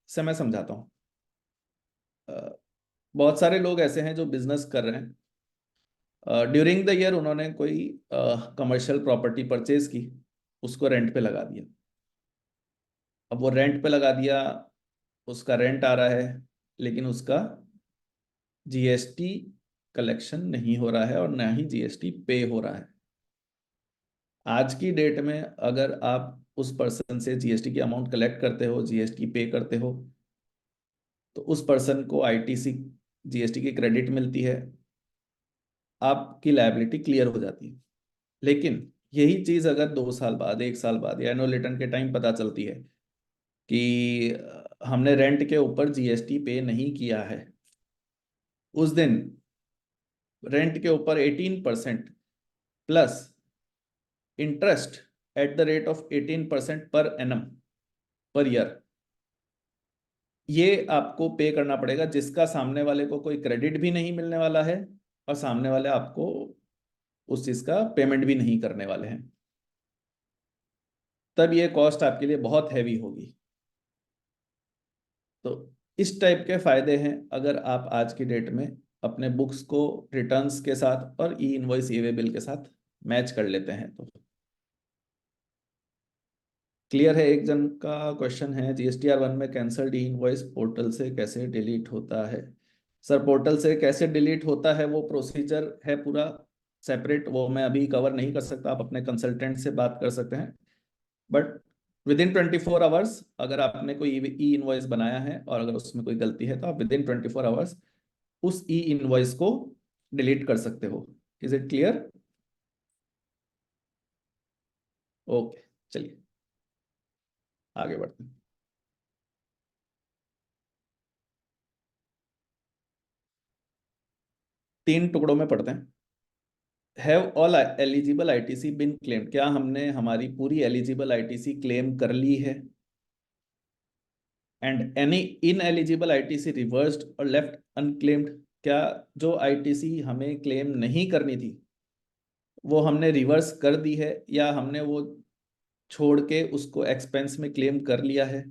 से मैं समझाता हूँ। बहुत सारे लोग ऐसे हैं जो बिजनेस कर रहे हैं, ड्यूरिंग द ईयर उन्होंने कोई कमर्शियल प्रॉपर्टी परचेज की, उसको रेंट पे लगा दिया। अब वो रेंट पे लगा दिया, उसका रेंट आ रहा है, लेकिन उसका जीएसटी कलेक्शन नहीं हो रहा है और ना ही जीएसटी पे हो रहा है। आज की डेट में अगर आप उस पर्सन से जीएसटी की अमाउंट कलेक्ट करते हो, जीएसटी पे करते हो, तो उस पर्सन को आईटीसी जीएसटी की क्रेडिट मिलती है, आपकी लायबिलिटी क्लियर हो जाती है। लेकिन यही चीज अगर 2 साल बाद, 1 साल बाद या एनुअल रिटर्न के टाइम पता चलती है कि हमने रेंट के ऊपर जीएसटी पे नहीं किया है, उस दिन रेंट के ऊपर 18% plus interest at the rate of 18% per annum per year, ये आपको पे करना पड़ेगा, जिसका सामने वाले को कोई क्रेडिट भी नहीं मिलने वाला है और सामने वाले आपको उस चीज का पेमेंट भी नहीं करने वाले हैं। तब ये कॉस्ट आपके लिए बहुत हैवी होगी। तो इस टाइप के फायदे हैं अगर आप आज की डेट में अपने बुक्स को रिटर्न्स के साथ और ई इनवॉइस ई वे बिल के साथ मैच कर लेते हैं। तो क्लियर है? एक जन का क्वेश्चन है, जीएसटीआर 1 में कैंसल्ड ई इनवॉइस पोर्टल से कैसे डिलीट होता है? सर, पोर्टल से कैसे डिलीट होता है वो प्रोसीजर है पूरा सेपरेट, वो मैं अभी कवर नहीं कर सकता, आप अपने कंसल्टेंट से बात कर सकते हैं। बट विद इन 24 आवर्स अगर आपने कोई ई इनवॉइस बनाया है और अगर उसमें कोई गलती है तो आप विद इन 24 आवर्स उस ई इनवॉइस को डिलीट कर सकते हो। Is it clear? ओके, चलिए आगे बढ़ते हैं। तीन टुकड़ों में पढ़ते हैं। Have all eligible ITC been claimed? क्या हमने हमारी पूरी एलिजिबल आईटीसी क्लेम कर ली है? And any in eligible ITC reversed और लेफ्ट अनक्लेम्ड? क्या जो आईटीसी हमें क्लेम नहीं करनी थी वो हमने रिवर्स कर दी है या हमने वो छोड़ के उसको एक्सपेंस में क्लेम कर लिया है?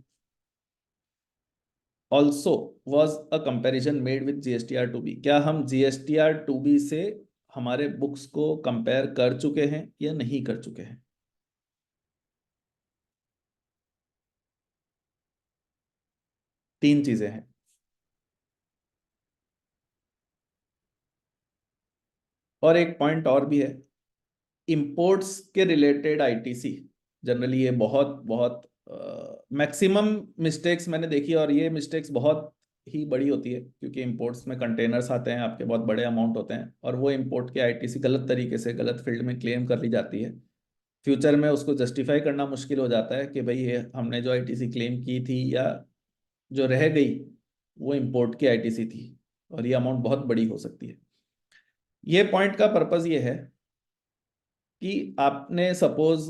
Also was a comparison made with GSTR 2B? क्या हम जीएसटीआर 2B से हमारे बुक्स को कंपेयर कर चुके हैं या नहीं कर चुके हैं? तीन चीजें हैं। और एक पॉइंट और भी है, इंपोर्ट्स के रिलेटेड आईटीसी जनरली ये बहुत बहुत मैक्सिमम मिस्टेक्स मैंने देखी, और ये मिस्टेक्स बहुत ही बड़ी होती है क्योंकि इंपोर्ट्स में कंटेनर्स आते हैं, आपके बहुत बड़े अमाउंट होते हैं और वो इंपोर्ट के आईटीसी गलत तरीके से गलत फील्ड में क्लेम कर ली जाती है। फ्यूचर में उसको जस्टिफाई करना मुश्किल हो जाता है कि भाई ये हमने जो आईटीसी क्लेम की थी या जो रह गई वो इंपोर्ट की आईटीसी थी, और ये अमाउंट बहुत बड़ी हो सकती है। ये पॉइंट का पर्पस ये है कि आपने सपोज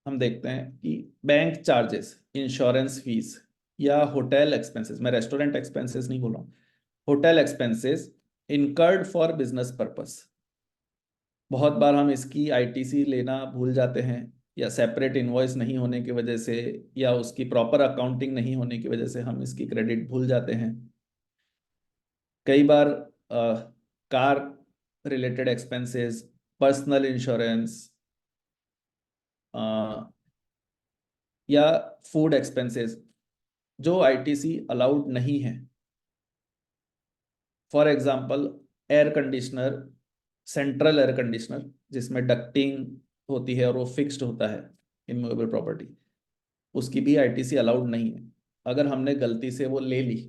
हम देखते हैं कि बैंक चार्जेस, इंश्योरेंस फीस या होटल एक्सपेंसेस, मैं रेस्टोरेंट एक्सपेंसेस नहीं बोल रहा हूँ, hotel expenses incurred for business purpose, बहुत बार हम इसकी आईटीसी लेना भूल जाते हैं या सेपरेट इनवॉइस नहीं होने की वजह से या उसकी प्रॉपर अकाउंटिंग नहीं होने की वजह से हम इसकी क्रेडिट भूल जाते हैं। कई बार car related expenses, personal insurance या फूड एक्सपेंसेस जो आईटीसी अलाउड नहीं है। For example air conditioner, central air conditioner जिसमें डक्टिंग होती है और वो फिक्स्ड होता है, इमूवेबल प्रॉपर्टी, उसकी भी आईटीसी अलाउड नहीं है। अगर हमने गलती से वो ले ली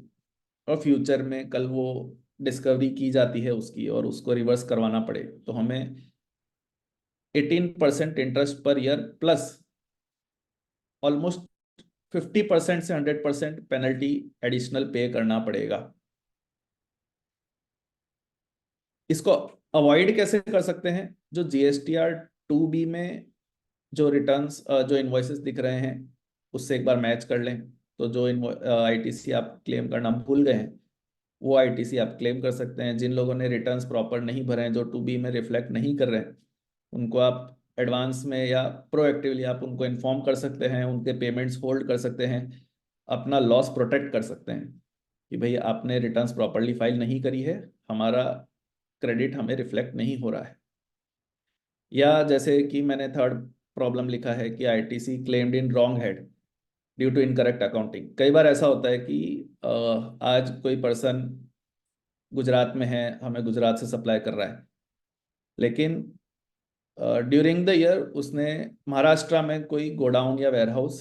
और फ्यूचर में कल वो डिस्कवरी की जाती है उसकी और उसको रिवर्स करवाना पड़े तो हमें 18% interest per year plus almost 50% से 100% पेनल्टी एडिशनल पे करना पड़ेगा। इसको अवॉइड कैसे कर सकते हैं? जो जीएसटीआर 2B में जो रिटर्न्स जो इनवॉइसेस दिख रहे हैं उससे एक बार मैच कर लें, तो जो आईटीसी आप क्लेम करना भूल गए हैं वो आईटीसी आप क्लेम कर सकते हैं। जिन लोगों ने रिटर्न्स प्रॉपर नहीं भरे हैं, जो 2B में रिफ्लेक्ट नहीं कर रहे हैं, उनको आप एडवांस में या प्रोएक्टिवली आप उनको इन्फॉर्म कर सकते हैं, उनके पेमेंट्स होल्ड कर सकते हैं, अपना लॉस प्रोटेक्ट कर सकते हैं। कि भाई आपने रिटर्न्स प्रॉपरली फाइल नहीं करी है, हमारा क्रेडिट हमें रिफ्लेक्ट नहीं हो रहा है। या जैसे कि मैंने थर्ड प्रॉब्लम लिखा है कि ITC claimed in wrong head due to incorrect accounting. कई बार ऐसा होता है कि आज कोई पर्सन गुजरात में है, हमें गुजरात से सप्लाई कर रहा है, लेकिन ड्यूरिंग द ईयर उसने महाराष्ट्र में कोई गोडाउन या वेयरहाउस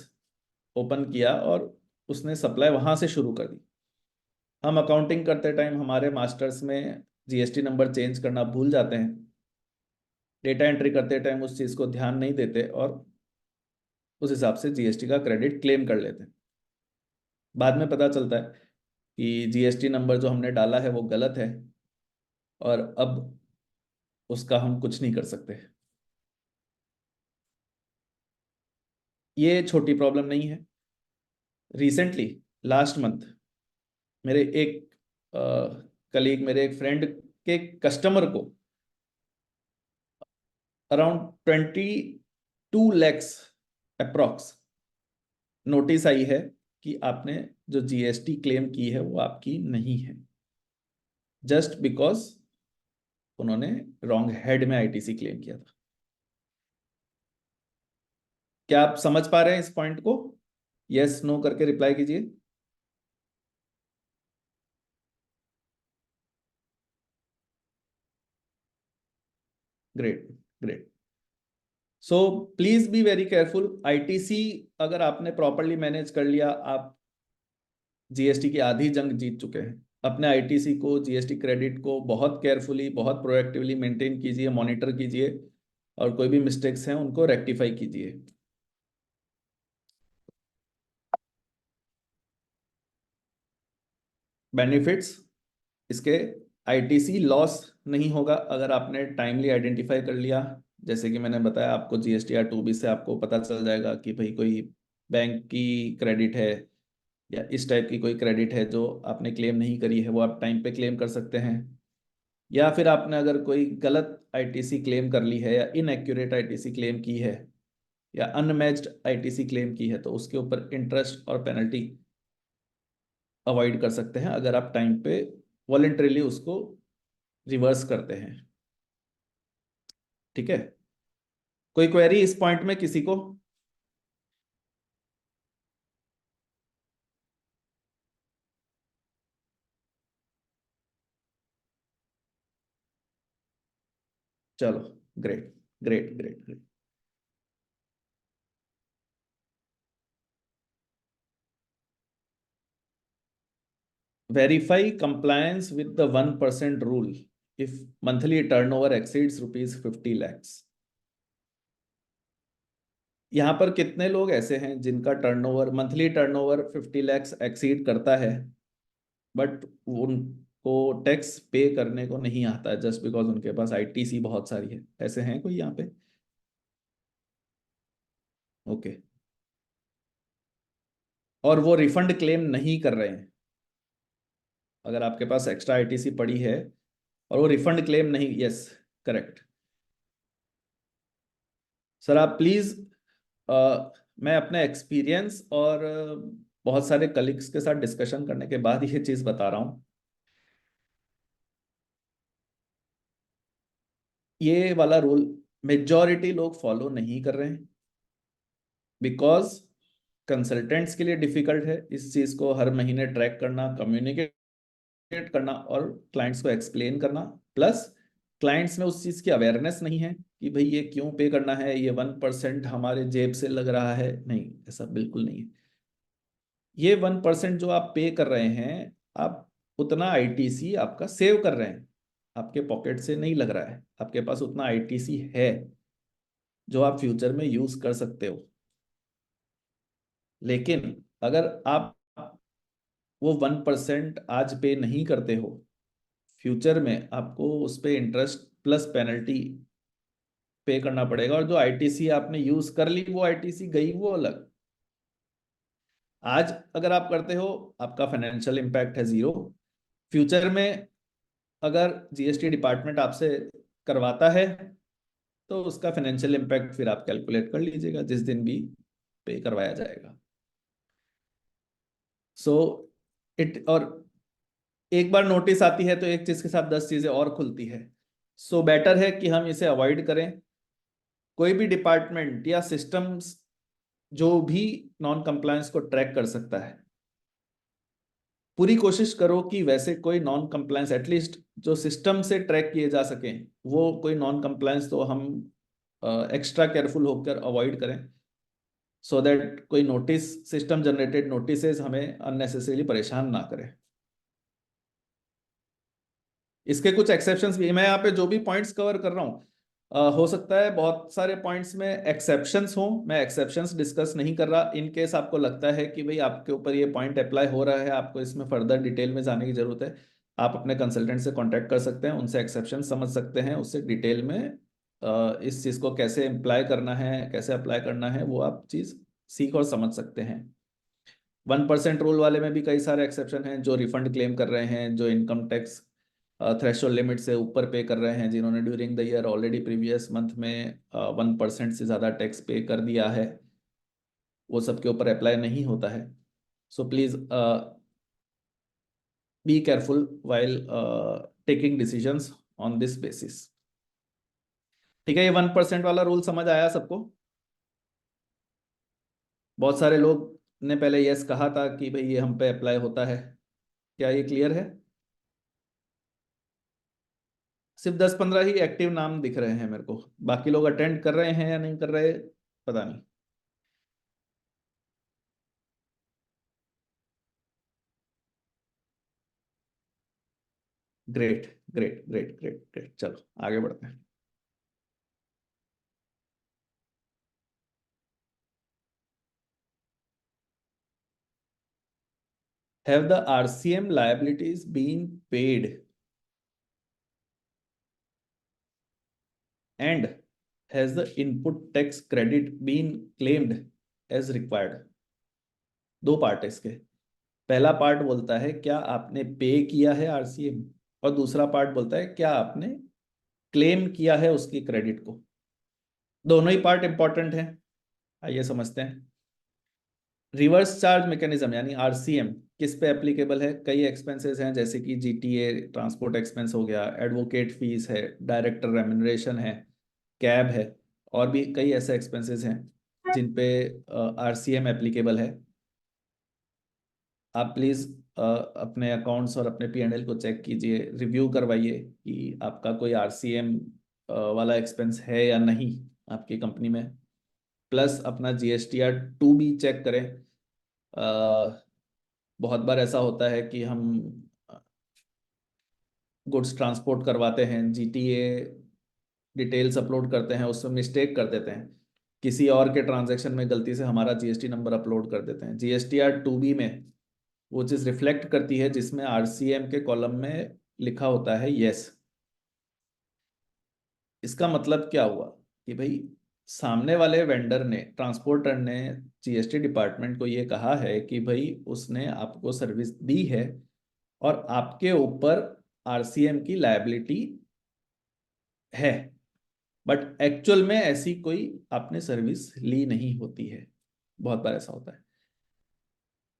ओपन किया और उसने सप्लाई वहां से शुरू कर दी। हम अकाउंटिंग करते टाइम हमारे मास्टर्स में जीएसटी नंबर चेंज करना भूल जाते हैं, डेटा एंट्री करते टाइम उस चीज़ को ध्यान नहीं देते और उस हिसाब से जीएसटी का क्रेडिट क्लेम कर लेते हैं। बाद में पता चलता है कि जीएसटी नंबर जो हमने डाला है वो गलत है और अब उसका हम कुछ नहीं कर सकते। ये छोटी प्रॉब्लम नहीं है। रिसेंटली लास्ट मंथ मेरे एक कलीग, मेरे एक फ्रेंड के कस्टमर को अराउंड 22 लैक्स अप्रॉक्स नोटिस आई है कि आपने जो जीएसटी क्लेम की है वो आपकी नहीं है, जस्ट बिकॉज उन्होंने रॉन्ग हेड में आईटीसी क्लेम किया था। क्या आप समझ पा रहे हैं इस पॉइंट को? यस नो करके रिप्लाई कीजिए। Great great. So please be very careful. ITC अगर आपने प्रॉपरली मैनेज कर लिया, आप जीएसटी की आधी जंग जीत चुके हैं। अपने आईटीसी को, जीएसटी क्रेडिट को बहुत केयरफुली, बहुत प्रोएक्टिवली मेंटेन कीजिए, मॉनिटर कीजिए और कोई भी मिस्टेक्स हैं उनको रेक्टिफाई कीजिए। बेनिफिट्स इसके, आईटीसी लॉस नहीं होगा अगर आपने टाइमली आइडेंटिफाई कर लिया। जैसे कि मैंने बताया आपको जीएसटीआर 2B से आपको पता चल जाएगा कि भाई कोई बैंक की क्रेडिट है या इस टाइप की कोई क्रेडिट है जो आपने क्लेम नहीं करी है, वो आप टाइम पे क्लेम कर सकते हैं। या फिर आपने अगर कोई गलत आईटीसी क्लेम कर ली है या इनएक्यूरेट आईटीसी क्लेम की है या अनमैच्ड आईटीसी क्लेम की है, तो उसके ऊपर इंटरेस्ट और पेनल्टी अवॉइड कर सकते हैं अगर आप टाइम पे वॉलेंटरीली उसको रिवर्स करते हैं। ठीक है, कोई क्वेरी इस पॉइंट में किसी को? चलो, great great great great. Verify compliance with the 1% rule if monthly turnover exceeds ₹50 lakhs. यहाँ पर कितने लोग ऐसे हैं जिनका turnover, monthly turnover 50 lakhs exceed करता है बट उनको टैक्स पे करने को नहीं आता है जस्ट बिकॉज उनके पास आईटीसी बहुत सारी है? ऐसे हैं कोई यहाँ पे? ओके। और वो रिफंड क्लेम नहीं कर रहे हैं। अगर आपके पास एक्स्ट्रा आईटीसी पड़ी है और वो रिफंड क्लेम नहीं, यस करेक्ट। सर आप प्लीज, मैं अपने एक्सपीरियंस और बहुत सारे कलीग्स के साथ डिस्कशन करने के बाद ये चीज बता रहा हूँ। ये वाला रूल मेजॉरिटी लोग फॉलो नहीं कर रहे हैं बिकॉज कंसल्टेंट्स के लिए डिफिकल्ट है इस चीज को हर महीने ट्रैक करना, कम्युनिकेट करना और क्लाइंट्स को एक्सप्लेन करना। प्लस क्लाइंट्स में उस चीज की अवेयरनेस नहीं है कि भाई ये क्यों पे करना है, ये 1% हमारे जेब से लग रहा है। नहीं, ऐसा बिल्कुल नहीं है। ये 1% जो आप पे कर रहे हैं, आप उतना आईटीसी आपका सेव कर रहे हैं, आपके पॉकेट से नहीं लग रहा है। आपके पास उतना आईटीसी है जो आप फ्यूचर में यूज कर सकते हो। लेकिन अगर आप वो 1% आज पे नहीं करते हो, फ्यूचर में आपको उस पे इंटरेस्ट प्लस पेनल्टी पे करना पड़ेगा। और जो आईटीसी आपने यूज कर ली, वो आईटीसी गई वो अलग। आज अगर आप करते हो, आपका फाइनेंशियल इम्पैक्ट है 0। फ्यूचर में अगर जीएसटी डिपार्टमेंट आपसे करवाता है तो उसका फाइनेंशियल इम्पैक्ट फिर आप कैलकुलेट कर लीजिएगा जिस दिन भी पे करवाया जाएगा। सो इट, और एक बार नोटिस आती है तो एक चीज के साथ 10 चीजें और खुलती है। सो बेटर है कि हम इसे अवॉइड करें। कोई भी डिपार्टमेंट या सिस्टम्स जो भी नॉन कंप्लायंस को ट्रैक कर सकता है, पूरी कोशिश करो कि वैसे कोई नॉन कंप्लायंस एटलीस्ट जो सिस्टम से ट्रैक किए जा सके, वो कोई नॉन कंप्लायंस तो हम एक्स्ट्रा केयरफुल होकर अवॉइड करें, सो दैट कोई नोटिस, सिस्टम जनरेटेड नोटिसेस हमें अननेसेसरीली परेशान ना करें। इसके कुछ एक्सेप्शंस भी, मैं यहाँ पे जो भी पॉइंट्स कवर कर रहा हूँ, हो सकता है बहुत सारे पॉइंट्स में एक्सेप्शंस हों, मैं एक्सेप्शंस डिस्कस नहीं कर रहा। इन केस आपको लगता है कि भाई आपके ऊपर ये पॉइंट अप्लाई हो रहा है, आपको इसमें फर्दर डिटेल में जाने की जरूरत है, आप अपने कंसल्टेंट से कांटेक्ट कर सकते हैं, उनसे एक्सेप्शन समझ सकते हैं, उससे डिटेल में इस चीज़ को कैसे अप्लाई करना है, कैसे अप्लाई करना है, वो आप चीज़ सीख और समझ सकते हैं। 1% रूल वाले में भी कई सारे एक्सेप्शन हैं, जो रिफंड क्लेम कर रहे हैं, जो इनकम टैक्स थ्रेशोल्ड लिमिट से ऊपर पे कर रहे हैं, जिन्होंने during the year already previous month में 1% से ज़्यादा टैक्स पे कर दिया है, वो सब के ऊपर अप्लाई नहीं होता है। So please be careful while taking decisions on this basis. ठीक है, ये 1% वाला रूल समझ आया सबको? बहुत सारे लोग ने पहले यस कहा था कि भाई ये हम पे अप्लाई होता है, क्या ये क्लियर है? सिर्फ 10-15 ही एक्टिव नाम दिख रहे हैं मेरे को, बाकी लोग अटेंड कर रहे हैं या नहीं कर रहे पता नहीं। Great great great great great, चलो आगे बढ़ते हैं। Have the RCM liabilities been paid and has the input tax credit been claimed as required? दो पार्ट है इसके। पहला पार्ट बोलता है क्या आपने पे किया है आरसीएम, और दूसरा पार्ट बोलता है क्या आपने क्लेम किया है उसकी क्रेडिट को। दोनों ही पार्ट इंपॉर्टेंट हैं, आइए समझते हैं। रिवर्स चार्ज मैकेनिज्म यानी आरसीएम किस पे एप्लीकेबल है? कई एक्सपेंसेस हैं, जैसे कि जीटीए ट्रांसपोर्ट एक्सपेंस हो गया, एडवोकेट फीस है, डायरेक्टर रेम्यूनरेशन है, कैब है, और भी कई ऐसे एक्सपेंसेस हैं जिन पे आरसीएम एप्लीकेबल है। आप प्लीज़ अपने अकाउंट्स और अपने पीएनएल को चेक कीजिए, रिव्यू करवाइए कि आपका कोई आरसीएम वाला एक्सपेंस है या नहीं आपकी कंपनी में। प्लस अपना जीएसटीआर 2 भी चेक करें। बहुत बार ऐसा होता है कि हम गुड्स ट्रांसपोर्ट करवाते हैं, जीटीए डिटेल्स अपलोड करते हैं, उसमें मिस्टेक कर देते हैं, किसी और के ट्रांजैक्शन में गलती से हमारा जीएसटी नंबर अपलोड कर देते हैं। जीएसटीआर 2B में वो चीज़ रिफ्लेक्ट करती है जिसमें आरसीएम के कॉलम में लिखा होता है यस। इसका मतलब क्या हुआ कि भाई सामने वाले वेंडर ने, ट्रांसपोर्टर ने जीएसटी डिपार्टमेंट को ये कहा है कि भाई उसने आपको सर्विस दी है और आपके ऊपर आरसीएम की लायबिलिटी है, बट एक्चुअल में ऐसी कोई आपने सर्विस ली नहीं होती है। बहुत बार ऐसा होता है।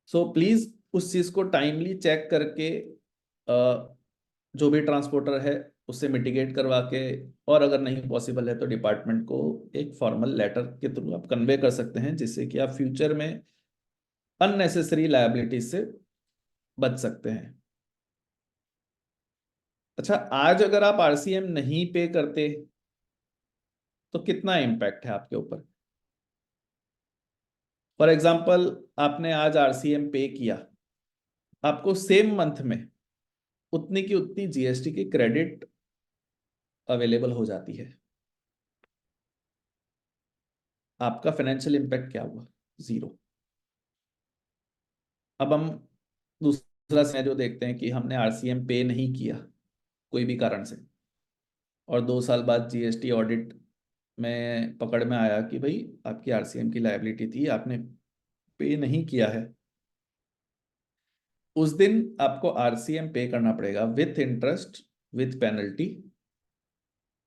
सो प्लीज उस चीज को टाइमली चेक करके जो भी ट्रांसपोर्टर है उससे मिटिगेट करवा के, और अगर नहीं पॉसिबल है तो डिपार्टमेंट को एक फॉर्मल लेटर के थ्रू आप कन्वे कर सकते हैं, जिससे कि आप फ्यूचर में अननेसेसरी लायबिलिटीज से बच सकते हैं। अच्छा, आज अगर आप आरसीएम नहीं पे करते तो कितना इम्पैक्ट है आपके ऊपर? फॉर एग्जाम्पल आपने आज आरसीएम पे किया, आपको सेम मंथ में उतनी की उतनी जीएसटी की क्रेडिट अवेलेबल हो जाती है। आपका फाइनेंशियल इम्पैक्ट क्या हुआ? 0। अब हम दूसरा सिनेरियो देखते हैं कि हमने आरसीएम पे नहीं किया कोई भी कारण से, और 2 साल बाद जीएसटी ऑडिट में पकड़ में आया कि भाई आपकी आरसीएम की लायबिलिटी थी, आपने पे नहीं किया है। उस दिन आपको आरसीएम पे करना पड़ेगा विथ इंटरेस्ट, विथ पेनल्टी,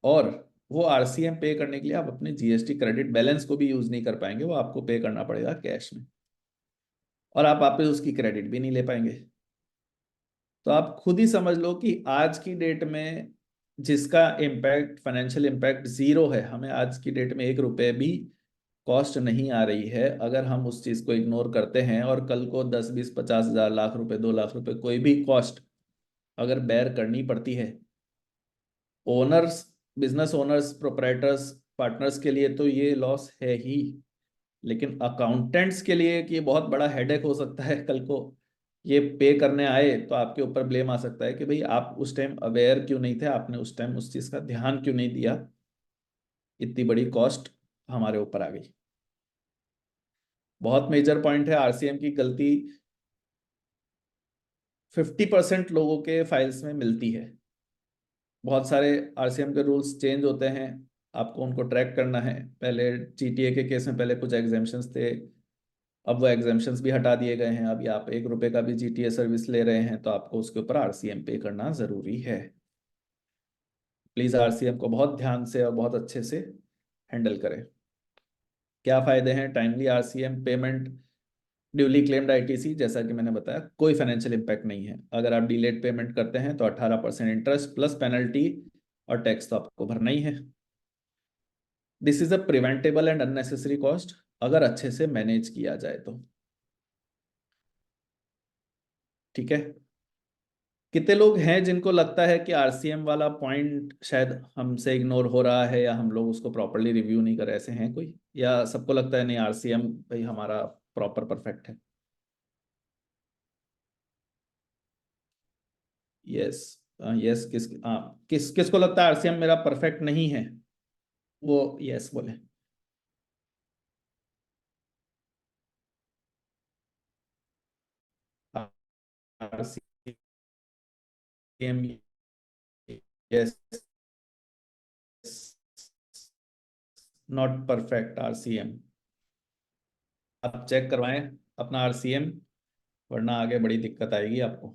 और वो आरसीएम पे करने के लिए आप अपने जीएसटी क्रेडिट बैलेंस को भी यूज नहीं कर पाएंगे, वो आपको पे करना पड़ेगा कैश में, और आप वापस उसकी क्रेडिट भी नहीं ले पाएंगे। तो आप खुद ही समझ लो कि आज की डेट में जिसका इम्पैक्ट, फाइनेंशियल इम्पैक्ट 0 है, हमें आज की डेट में 1 रुपए भी कॉस्ट नहीं आ रही है, अगर हम उस चीज को इग्नोर करते हैं और कल को 10, 20, 50 हजार, लाख रुपए, 2 लाख रुपए, कोई भी कॉस्ट अगर बेयर करनी पड़ती है, owners, business owners, proprietors, partners के लिए तो ये लॉस है ही, लेकिन अकाउंटेंट्स के लिए कि ये बहुत बड़ा हेडेक हो सकता है। कल को ये पे करने आए तो आपके ऊपर ब्लेम आ सकता है कि भाई आप उस टाइम अवेयर क्यों नहीं थे, आपने उस टाइम उस चीज का ध्यान क्यों नहीं दिया, इतनी बड़ी कॉस्ट हमारे ऊपर आ गई। बहुत मेजर पॉइंट है, आरसीएम की गलती 50% लोगों के फाइल्स में मिलती है। बहुत सारे आरसीएम के रूल्स चेंज होते हैं, आपको उनको ट्रैक करना है। पहले जीटीए के केस में पहले कुछ एग्जेम्पशंस थे, अब वो एग्जेम्पशंस भी हटा दिए गए हैं। अभी आप 1 रुपए का भी जीटीए सर्विस ले रहे हैं तो आपको उसके ऊपर आरसीएम पे करना जरूरी है। प्लीज आरसीएम को बहुत ध्यान से और बहुत अच्छे से हैंडल करें। क्या फायदे हैं timely RCM payment, duly claimed ITC? जैसा कि मैंने बताया, कोई फाइनेंशियल इम्पैक्ट नहीं है। अगर आप डिलेड पेमेंट करते हैं तो 18% इंटरेस्ट प्लस पेनल्टी और टैक्स तो आपको भरना ही है। This is a preventable and unnecessary cost, अगर अच्छे से मैनेज किया जाए तो। ठीक है, कितने लोग हैं जिनको लगता है कि आरसीएम वाला पॉइंट शायद हमसे इग्नोर हो रहा है या हम लोग उसको प्रॉपरली रिव्यू नहीं कर रहे? ऐसे हैं कोई, या सबको लगता है नहीं आरसीएम भाई हमारा प्रॉपर परफेक्ट है? यस, यस, किसको लगता है आरसीएम मेरा परफेक्ट नहीं है? वो यस बोले। RCM, yes, not perfect RCM. आप चेक करवाएं अपना आरसीएम, वरना आगे बड़ी दिक्कत आएगी आपको।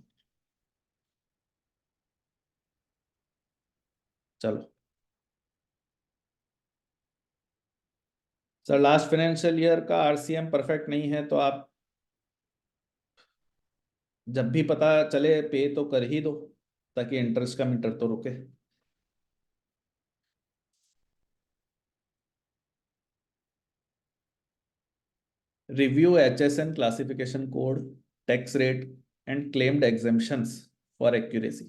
चलो सर, लास्ट फाइनेंशियल ईयर का आरसीएम परफेक्ट नहीं है तो आप जब भी पता चले पे तो कर ही दो, ताकि इंटरेस्ट का मीटर तो रुके। Review HSN classification code, tax rate and claimed exemptions for accuracy.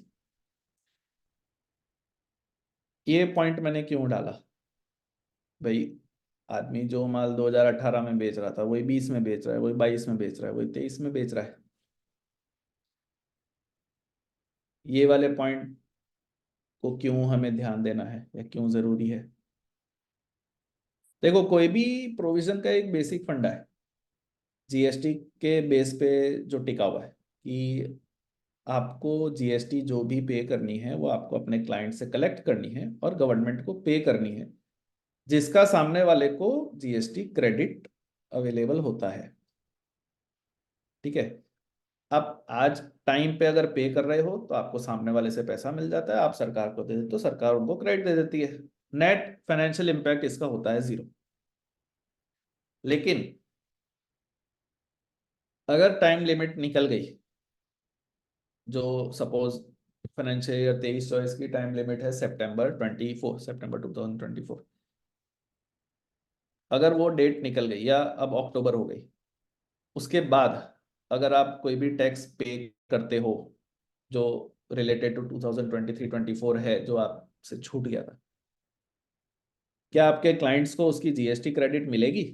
ये पॉइंट मैंने क्यों डाला भाई? आदमी जो माल 2018 में बेच रहा था वही 20 में बेच रहा है, वही 22 में बेच रहा है, वही 23 में बेच रहा है। ये वाले पॉइंट को क्यों हमें ध्यान देना है या क्यों जरूरी है? देखो, कोई भी प्रोविजन का एक बेसिक फंडा है जीएसटी के बेस पे जो टिका हुआ है, कि आपको जीएसटी जो भी पे करनी है वो आपको अपने क्लाइंट से कलेक्ट करनी है और गवर्नमेंट को पे करनी है, जिसका सामने वाले को जीएसटी क्रेडिट अवेलेबल होता है। ठीक है, आप आज टाइम पे अगर पे कर रहे हो तो आपको सामने वाले से पैसा मिल जाता है, आप सरकार को दे देते हो, सरकार उनको क्रेडिट दे देती है। नेट फाइनेंशियल इंपैक्ट इसका होता है 0। लेकिन अगर टाइम लिमिट निकल गई, जो सपोज फाइनेंशियल ईयर 23-24 की टाइम लिमिट है सितंबर 2024, अगर वो डेट निकल गई या अब अक्टूबर हो गई, उसके बाद अगर आप कोई भी टैक्स पे करते हो जो रिलेटेड टू 2023-24 है, जो आपसे छूट गया था, क्या आपके क्लाइंट्स को उसकी जीएसटी क्रेडिट मिलेगी?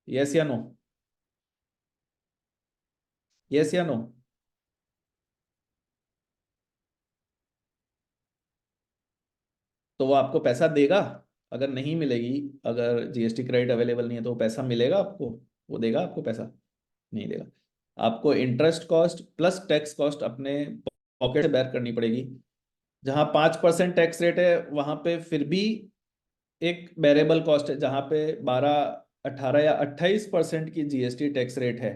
यस या नो? यस या नो? तो वो आपको पैसा देगा? अगर नहीं मिलेगी, अगर जीएसटी क्रेडिट अवेलेबल नहीं है, तो वो पैसा मिलेगा आपको? वो देगा आपको पैसा? नहीं देगा। आपको interest cost plus tax cost अपने पॉकेट से बेयर करनी पड़ेगी। जहां 5% टैक्स रेट है वहां पे फिर भी एक वेरिएबल कॉस्ट है, जहां पे 12, 18 या 28% की जीएसटी टैक्स रेट है।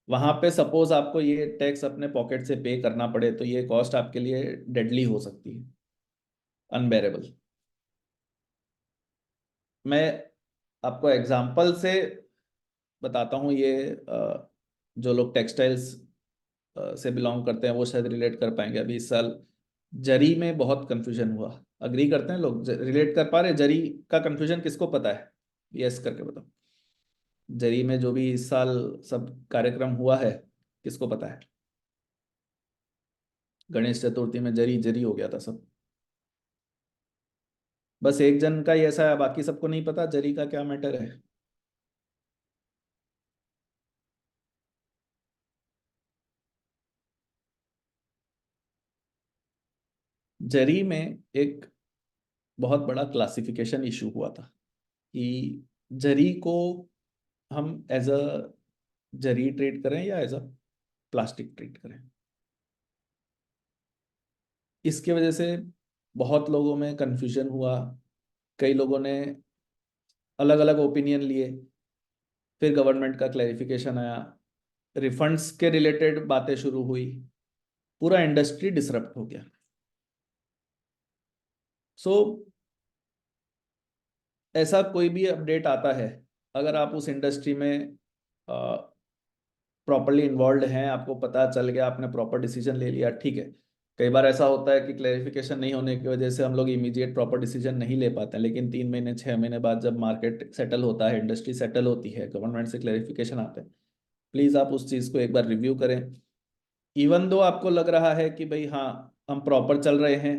वहां पे सपोज आपको ये टैक्स अपने पॉकेट से पे करना पड़े तो ये कॉस्ट आपके लिए डेडली हो सकती है, अनबेरेबल। मैं आपको एग्जांपल से बताता हूँ। ये जो लोग टेक्सटाइल्स से बिलोंग करते हैं वो शायद रिलेट कर पाएंगे। अभी इस साल जरी में बहुत कंफ्यूजन हुआ, अग्री करते हैं लोग, रिलेट कर पा रहे? जरी का कंफ्यूजन किसको पता है? यस करके बताओ। जरी में जो भी इस साल सब कार्यक्रम हुआ है किसको पता है? गणेश चतुर्थी में जरी जरी हो गया था सब, बस एक जन का ही ऐसा है, बाकी सबको नहीं पता जरी का क्या मैटर है। जरी में एक बहुत बड़ा क्लासिफिकेशन इशू हुआ था कि जरी को हम एज अ जरी ट्रीट करें या एज अ प्लास्टिक ट्रीट करें। इसके वजह से बहुत लोगों में कंफ्यूजन हुआ, कई लोगों ने अलग अलग ओपिनियन लिए, फिर गवर्नमेंट का क्लैरिफिकेशन आया, रिफंड्स के रिलेटेड बातें शुरू हुई, पूरा इंडस्ट्री डिसरप्ट हो गया। सो ऐसा कोई भी अपडेट आता है, अगर आप उस इंडस्ट्री में प्रॉपरली इन्वॉल्व हैं, आपको पता चल गया, आपने प्रॉपर डिसीजन ले लिया, ठीक है। कई बार ऐसा होता है कि क्लैरिफिकेशन नहीं होने की वजह से हम लोग इमीडिएट प्रॉपर डिसीजन नहीं ले पाते हैं, लेकिन 3 महीने 6 महीने बाद जब मार्केट सेटल होता है, इंडस्ट्री सेटल होती है, गवर्नमेंट से क्लैरिफिकेशन आते हैं, प्लीज़ आप उस चीज़ को एक बार रिव्यू करें। इवन दो आपको लग रहा है कि भाई हाँ हम प्रॉपर चल रहे हैं,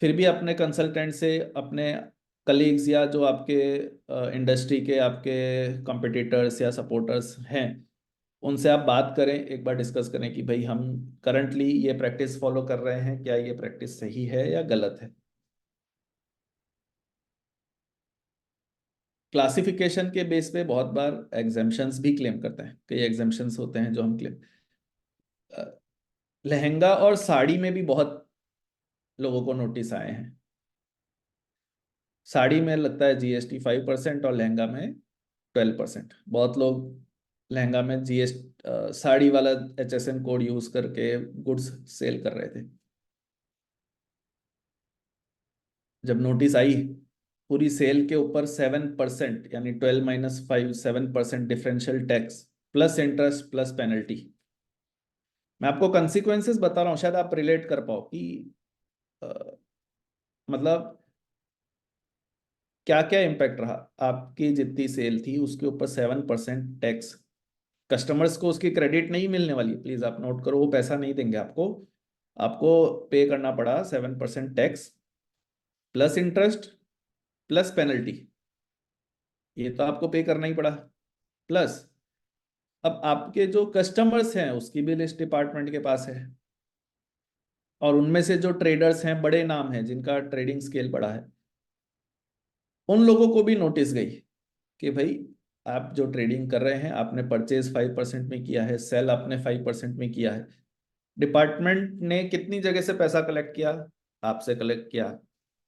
फिर भी अपने कंसल्टेंट से, अपने कलीग्स या जो आपके इंडस्ट्री के आपके कॉम्पिटिटर्स या सपोर्टर्स हैं, उनसे आप बात करें, एक बार डिस्कस करें कि भाई हम करंटली ये प्रैक्टिस फॉलो कर रहे हैं, क्या ये प्रैक्टिस सही है या गलत है। क्लासिफिकेशन के बेस पे बहुत बार एग्जेम्पशंस भी क्लेम करते हैं, कई एग्जेम्पशंस होते हैं जो हम क्लेम। लहंगा और साड़ी में भी बहुत लोगों को नोटिस आए हैं। साड़ी में लगता है जीएसटी 5% और लहंगा में 12%। बहुत लोग लहंगा में साड़ी वाला HSN कोड यूज करके गुड्स सेल कर रहे थे। जब नोटिस आई, पूरी सेल के ऊपर 7% यानी 12 - 5 7% differential tax plus interest plus penalty. मैं आपको कंसिक्वेंसेस बता रहा हूँ, शायद आप रिलेट कर पाओ कि मतलब क्या क्या इम्पैक्ट रहा। आपकी जितनी सेल थी उसके ऊपर 7% टैक्स, कस्टमर्स को उसकी क्रेडिट नहीं मिलने वाली, प्लीज आप नोट करो, वो पैसा नहीं देंगे आपको, आपको पे करना पड़ा 7% tax plus interest plus penalty, ये तो आपको पे करना ही पड़ा। प्लस अब आपके जो कस्टमर्स हैं उसकी भी लिस्ट डिपार्टमेंट के पास है, और उनमें से जो ट्रेडर्स हैं, बड़े नाम हैं जिनका ट्रेडिंग स्केल बड़ा है, उन लोगों को भी नोटिस गई कि भाई आप जो ट्रेडिंग कर रहे हैं, आपने परचेज 5% में किया है, सेल आपने 5% में किया है। डिपार्टमेंट ने कितनी जगह से पैसा कलेक्ट किया? आपसे कलेक्ट किया,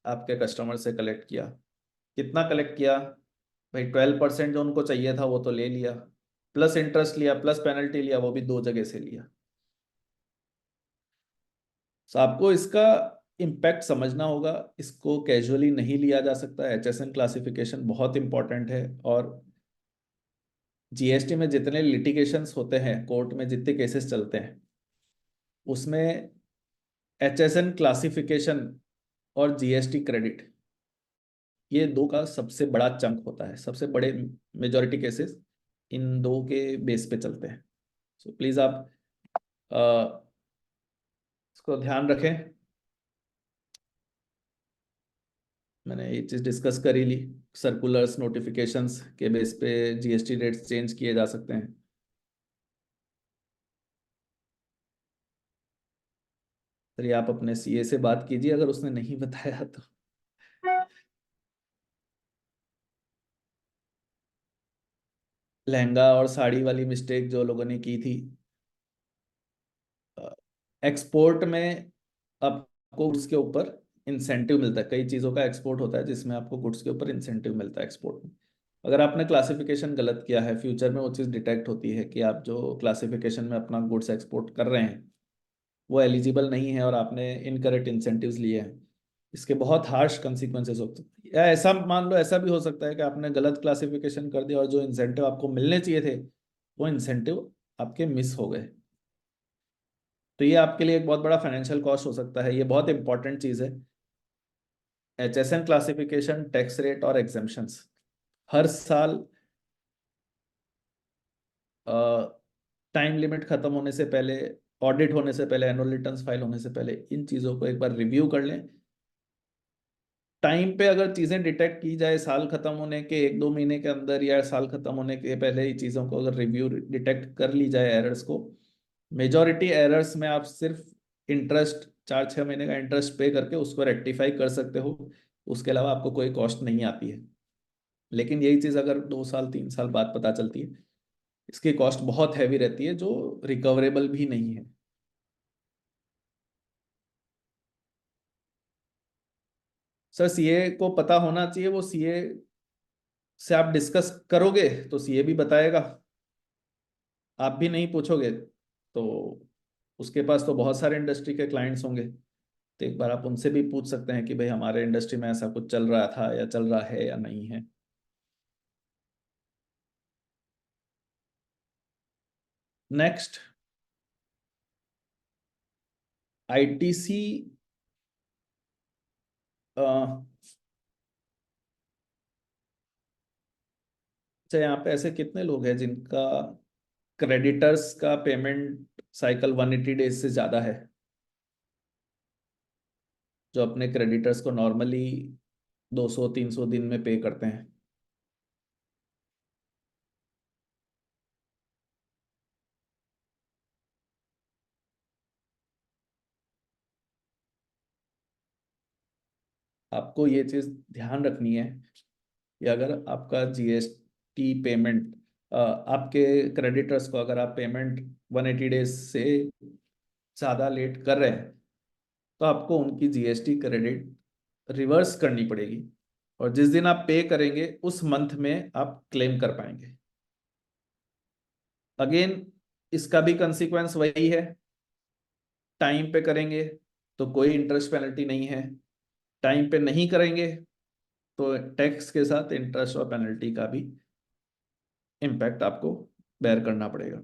आपके कस्टमर से कलेक्ट किया। कितना कलेक्ट किया भाई? 12% जो उनको चाहिए था वो तो ले लिया, प्लस इंटरेस्ट लिया, प्लस पेनल्टी लिया, वो भी 2 जगह से लिया। तो आपको इसका इम्पैक्ट समझना होगा, इसको कैजुअली नहीं लिया जा सकता। HSN क्लासिफिकेशन बहुत इंपॉर्टेंट है, और जीएसटी में जितने लिटिगेशंस होते हैं, कोर्ट में जितने केसेस चलते हैं, उसमें HSN क्लासिफिकेशन और जीएसटी क्रेडिट, ये दो का सबसे बड़ा चंक होता है, सबसे बड़े मेजॉरिटी केसेस इन दो के बेस पे चलते हैं। सो प्लीज आप इसको ध्यान रखें। मैंने ये चीज डिस्कस कर ही ली, सर्कुलर्स नोटिफिकेशंस के बेस पे जीएसटी रेट्स चेंज किए जा सकते हैं। चलिए आप अपने सीए से बात कीजिए अगर उसने नहीं बताया तो। लहंगा और साड़ी वाली मिस्टेक जो लोगों ने की थी, एक्सपोर्ट में आपको गुड्स के ऊपर इंसेंटिव मिलता है, कई चीज़ों का एक्सपोर्ट होता है जिसमें आपको गुड्स के ऊपर इंसेंटिव मिलता है एक्सपोर्ट में। अगर आपने क्लासिफिकेशन गलत किया है, फ्यूचर में वो चीज़ डिटेक्ट होती है कि आप जो क्लासिफिकेशन में अपना गुड्स एक्सपोर्ट कर रहे हैं वो एलिजिबल नहीं है और आपने इनकरेक्ट इंसेंटिव्स लिए हैं, इसके बहुत हार्श कंसिक्वेंसेस होते हैं। या ऐसा मान लो, ऐसा भी हो सकता है कि आपने गलत क्लासिफिकेशन कर दिया और जो इंसेंटिव आपको मिलने चाहिए थे वो इंसेंटिव आपके मिस हो गए। तो ये आपके लिए एक बहुत बड़ा फाइनेंशियल कॉस्ट हो सकता है, ये बहुत इंपॉर्टेंट चीज़ है। HSN क्लासिफिकेशन, टैक्स रेट और एग्जेम्पशंस हर साल टाइम लिमिट खत्म होने से पहले, ऑडिट होने से पहले, एनुअल रिटर्न्स फाइल होने से पहले इन चीज़ों को एक बार रिव्यू कर लें। टाइम पे अगर चीज़ें डिटेक्ट की जाए, साल खत्म होने के 1-2 महीने के अंदर या साल खत्म होने के पहले ही चीज़ों को अगर रिव्यू डिटेक्ट कर ली जाए एरर्स को, मेजॉरिटी एरर्स में आप सिर्फ इंटरेस्ट 4-6 महीने का इंटरेस्ट पे करके उसको रेक्टिफाई कर सकते हो, उसके अलावा आपको कोई कॉस्ट नहीं आती है। लेकिन यही चीज़ अगर 2 साल 3 साल बाद पता चलती है, इसकी कॉस्ट बहुत हैवी रहती है जो रिकवरेबल भी नहीं है। सर सीए को पता होना चाहिए, वो सीए से आप डिस्कस करोगे तो सीए भी बताएगा, आप भी नहीं पूछोगे तो उसके पास तो बहुत सारे इंडस्ट्री के क्लाइंट्स होंगे, तो एक बार आप उनसे भी पूछ सकते हैं कि भाई हमारे इंडस्ट्री में ऐसा कुछ चल रहा था या चल रहा है या नहीं है। नेक्स्ट, आईटीसी अच्छा, यहाँ पे ऐसे कितने लोग हैं जिनका क्रेडिटर्स का पेमेंट साइकिल 180 डेज से ज़्यादा है, जो अपने क्रेडिटर्स को नॉर्मली 200-300 दिन में पे करते हैं? आपको ये चीज़ ध्यान रखनी है कि अगर आपका जीएसटी पेमेंट, आपके क्रेडिटर्स को अगर आप पेमेंट 180 डेज से ज़्यादा लेट कर रहे हैं, तो आपको उनकी जीएसटी क्रेडिट रिवर्स करनी पड़ेगी, और जिस दिन आप पे करेंगे उस मंथ में आप क्लेम कर पाएंगे। अगेन इसका भी कंसिक्वेंस वही है, टाइम पे करेंगे तो कोई इंटरेस्ट पेनल्टी नहीं है, टाइम पे नहीं करेंगे तो टैक्स के साथ इंटरेस्ट और पेनल्टी का भी इम्पैक्ट आपको बेयर करना पड़ेगा।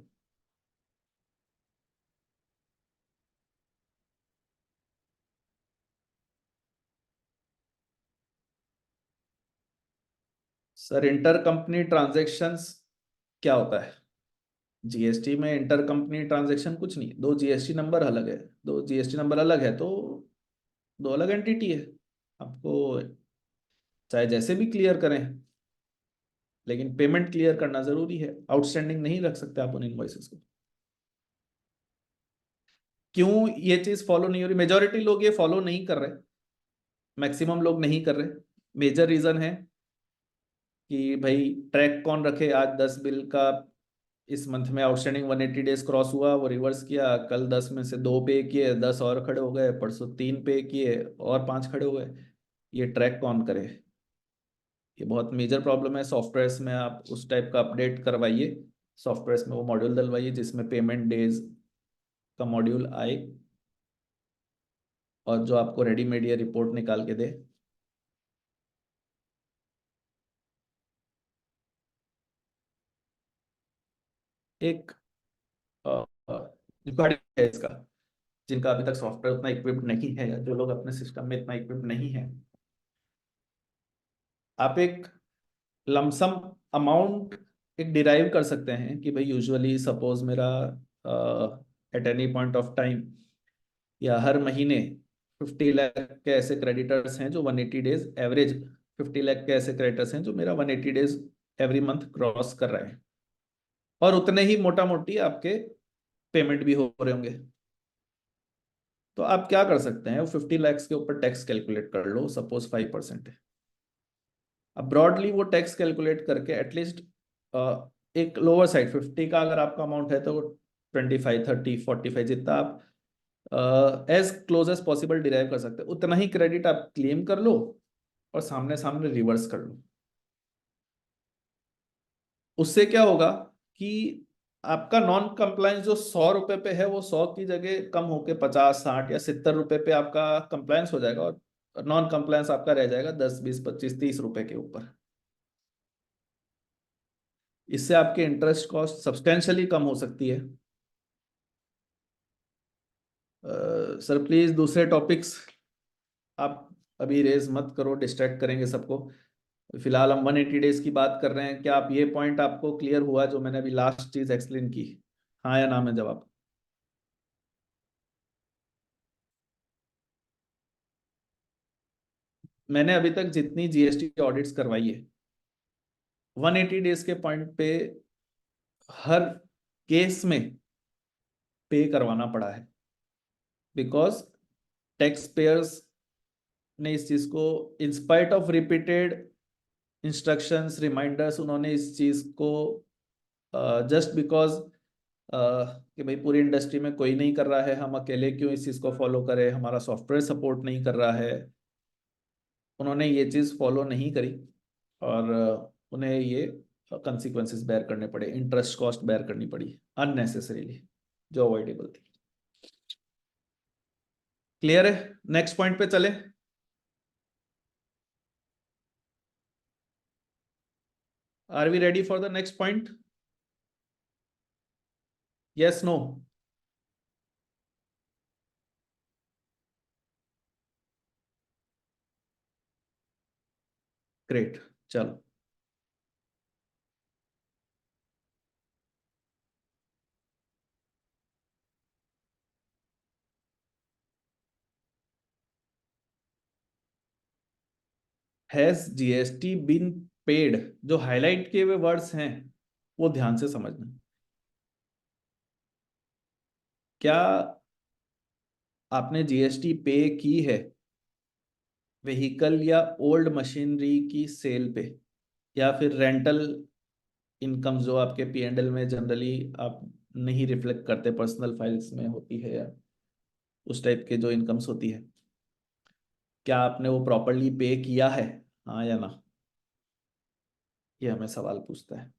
सर इंटर कंपनी ट्रांजैक्शंस क्या होता है? जीएसटी में इंटर कंपनी ट्रांजैक्शन कुछ नहीं, दो जीएसटी नंबर अलग है, दो जीएसटी नंबर अलग है तो दो अलग एंटिटी है, आपको चाहे जैसे भी क्लियर करें, लेकिन पेमेंट क्लियर करना जरूरी है, आउटस्टैंडिंग नहीं रख सकते आप उन इनवॉइसेस को। क्यों ये चीज फॉलो नहीं हो रही? मेजोरिटी लोग ये फॉलो नहीं कर रहे, मैक्सिमम लोग नहीं कर रहे। मेजर रीजन है कि भाई ट्रैक कौन रखे, आज 10 बिल का इस मंथ में आउटस्टैंडिंग 180 डेज क्रॉस हुआ, वो रिवर्स किया, कल 10 में से 2 पे किए, 10 और खड़े हो गए, परसों 3 पे किए और 5 खड़े हो गए, ये ट्रैक कौन करे? ये बहुत मेजर प्रॉब्लम है। सॉफ्टवेयर्स में आप उस टाइप का अपडेट करवाइए, सॉफ्टवेयर्स में वो मॉड्यूल डलवाइए जिसमें पेमेंट डेज का मॉड्यूल आए और जो आपको रेडीमेड ये रिपोर्ट निकाल के दे। एक रिकॉर्डिंग है इसका, जिनका अभी तक सॉफ्टवेयर उतना इक्विप्ड नहीं है या जो लोग अपने सिस्टम में इतना इक्विप्ड नहीं है, आप एक लमसम अमाउंट एक डिराइव कर सकते हैं कि भाई यूजुअली सपोज मेरा at any point of time या हर महीने 50 लाख के ऐसे क्रेडिटर्स हैं जो 180 डेज एवरेज, 50 लाख के ऐसे क्रेडिटर्स हैं जो मेरा 180 डेज एवरी मंथ क्रॉस कर रहे हैं, और उतने ही मोटा मोटी आपके पेमेंट भी हो रहे होंगे। तो आप क्या कर सकते हैं, वो 50 लाख के ऊपर टैक्स कैलकुलेट कर लो, सपोज 5% है। अब ब्रॉडली वो टैक्स कैलकुलेट करके एटलीस्ट एक लोअर साइड 50 का अगर आपका अमाउंट है तो 25, 30, 45 जितना आप as close as possible derive कर सकते हैं, उतना ही क्रेडिट आप क्लेम कर लो और सामने सामने रिवर्स कर लो। उससे क्या होगा कि आपका नॉन कंप्लायंस जो 100 रुपए पे है वो 100 की जगह कम होके 50, 60 या 70 रुपए पे आपका कंप्लायंस हो जाएगा, और नॉन कंप्लायंस आपका रह जाएगा 10, 20, 25, 30 रुपए के ऊपर। इससे आपके इंटरेस्ट कॉस्ट सब्सटेंशियली कम हो सकती है। सर प्लीज दूसरे टॉपिक्स आप अभी रेज मत करो, डिस्ट्रैक्ट करेंगे सबको। फिलहाल हम 180 डेज की बात कर रहे हैं। क्या आप ये पॉइंट आपको क्लियर हुआ जो मैंने अभी लास्ट चीज एक्सप्लेन की? हाँ या ना में जवाब। मैंने अभी तक जितनी जीएसटी ऑडिट्स करवाई है 180 डेज के पॉइंट पे हर केस में पे करवाना पड़ा है, बिकॉज टैक्स पेयर्स ने इस चीज को in spite of repeated instructions reminders, उन्होंने इस चीज को जस्ट बिकॉज कि भाई पूरी इंडस्ट्री में कोई नहीं कर रहा है, हम अकेले क्यों इस चीज को फॉलो करें, हमारा सॉफ्टवेयर सपोर्ट नहीं कर रहा है, उन्होंने ये चीज फॉलो नहीं करी और उन्हें ये कंसिक्वेंसेस बेयर करने पड़े, इंटरेस्ट कॉस्ट बेयर करनी पड़ी अननेसेसरीली, जो अवॉइडेबल थी। क्लियर है? नेक्स्ट पॉइंट पे चले। Are we ready for the next point? Yes, no? Great, चलो। हैज जीएसटी बीन पेड, जो हाईलाइट किए हुए वर्ड्स हैं वो ध्यान से समझना। क्या आपने जीएसटी पे की है व्हीकल या ओल्ड मशीनरी की सेल पे, या फिर रेंटल इनकम जो आपके P&L में जनरली आप नहीं रिफ्लेक्ट करते, पर्सनल फाइल्स में होती है या उस टाइप के जो इनकम्स होती है, क्या आपने वो प्रॉपरली पे किया है? हाँ या ना? ये हमें सवाल पूछता है।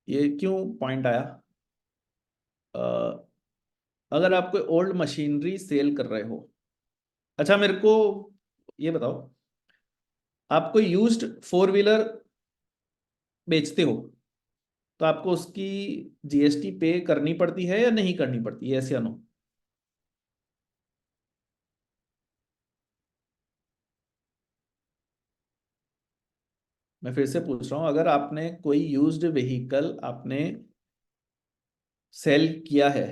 ये क्यों पॉइंट आया? अगर आप कोई ओल्ड मशीनरी सेल कर रहे हो, अच्छा मेरे को ये बताओ, आप कोई यूज्ड 4 व्हीलर बेचते हो तो आपको उसकी जीएसटी पे करनी पड़ती है या नहीं करनी पड़ती है? यस या नो? मैं फिर से पूछ रहा हूं, अगर आपने कोई यूज्ड व्हीकल आपने सेल किया है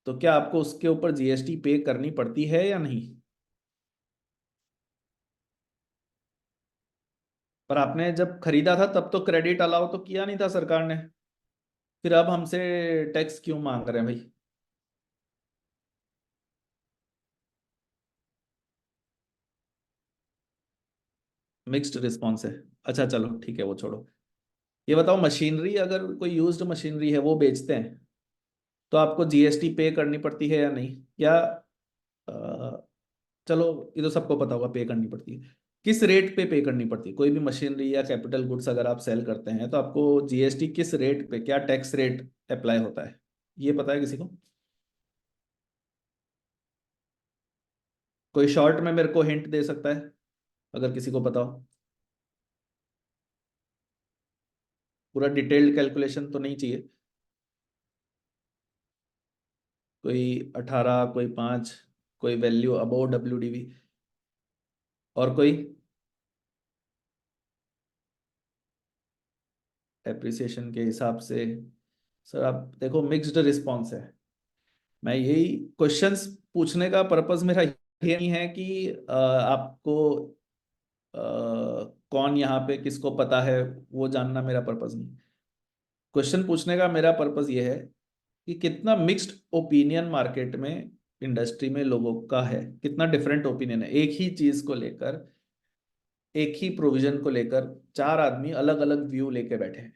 तो क्या आपको उसके ऊपर जीएसटी पे करनी पड़ती है या नहीं? पर आपने जब खरीदा था तब तो क्रेडिट अलाउ तो किया नहीं था सरकार ने, फिर अब हमसे टैक्स क्यों मांग रहे हैं भाई? मिक्स्ड रिस्पॉन्स है। अच्छा चलो ठीक है, वो छोड़ो। ये बताओ, मशीनरी अगर कोई यूज्ड मशीनरी है वो बेचते हैं तो आपको जीएसटी पे करनी पड़ती है या नहीं? या चलो ये तो सबको पता होगा पे करनी पड़ती है। किस रेट पे करनी पड़ती है? कोई भी मशीनरी या कैपिटल गुड्स अगर आप सेल करते हैं तो आपको जीएसटी किस रेट पे, क्या टैक्स रेट अप्लाई होता है? ये पता है किसी को? कोई शॉर्ट में मेरे को हिंट दे सकता है अगर किसी को पता हो? पूरा डिटेल्ड कैलकुलेशन तो नहीं चाहिए। कोई 18, कोई 5, कोई वैल्यू अबोव WDV, और कोई एप्रिसिएशन के हिसाब से? सर आप देखो, मिक्स्ड रिस्पॉन्स है। मैं यही क्वेश्चंस पूछने का पर्पस मेरा ये नहीं है कि आपको कौन यहाँ पे किसको पता है वो जानना मेरा पर्पस नहीं। क्वेश्चन पूछने का मेरा पर्पस ये है कि कितना मिक्स्ड ओपिनियन मार्केट में, इंडस्ट्री में लोगों का है, कितना डिफरेंट ओपिनियन है एक ही चीज को लेकर, एक ही प्रोविजन को लेकर 4 आदमी अलग अलग व्यू लेके बैठे हैं।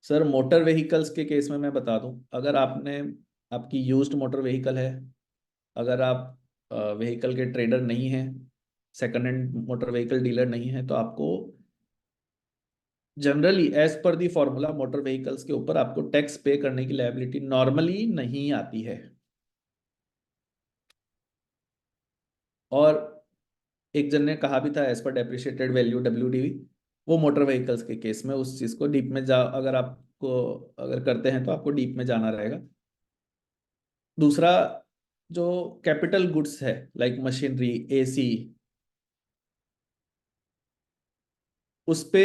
सर मोटर व्हीकल्स के केस में मैं बता दूं, अगर आपने, आपकी यूज्ड मोटर व्हीकल है, अगर आप व्हीकल के ट्रेडर नहीं हैं, second hand motor vehicle dealer नहीं है, तो आपको generally as per the formula motor vehicles के ऊपर आपको टैक्स पे करने की लायबिलिटी नॉर्मली नहीं आती है। और एक जन ने कहा भी था as per depreciated value WDV, वो मोटर व्हीकल्स के केस में उस चीज को डीप में जा अगर आप को अगर करते हैं तो आपको डीप में जाना रहेगा। दूसरा, जो कैपिटल गुड्स है लाइक मशीनरी, एसी, उस पे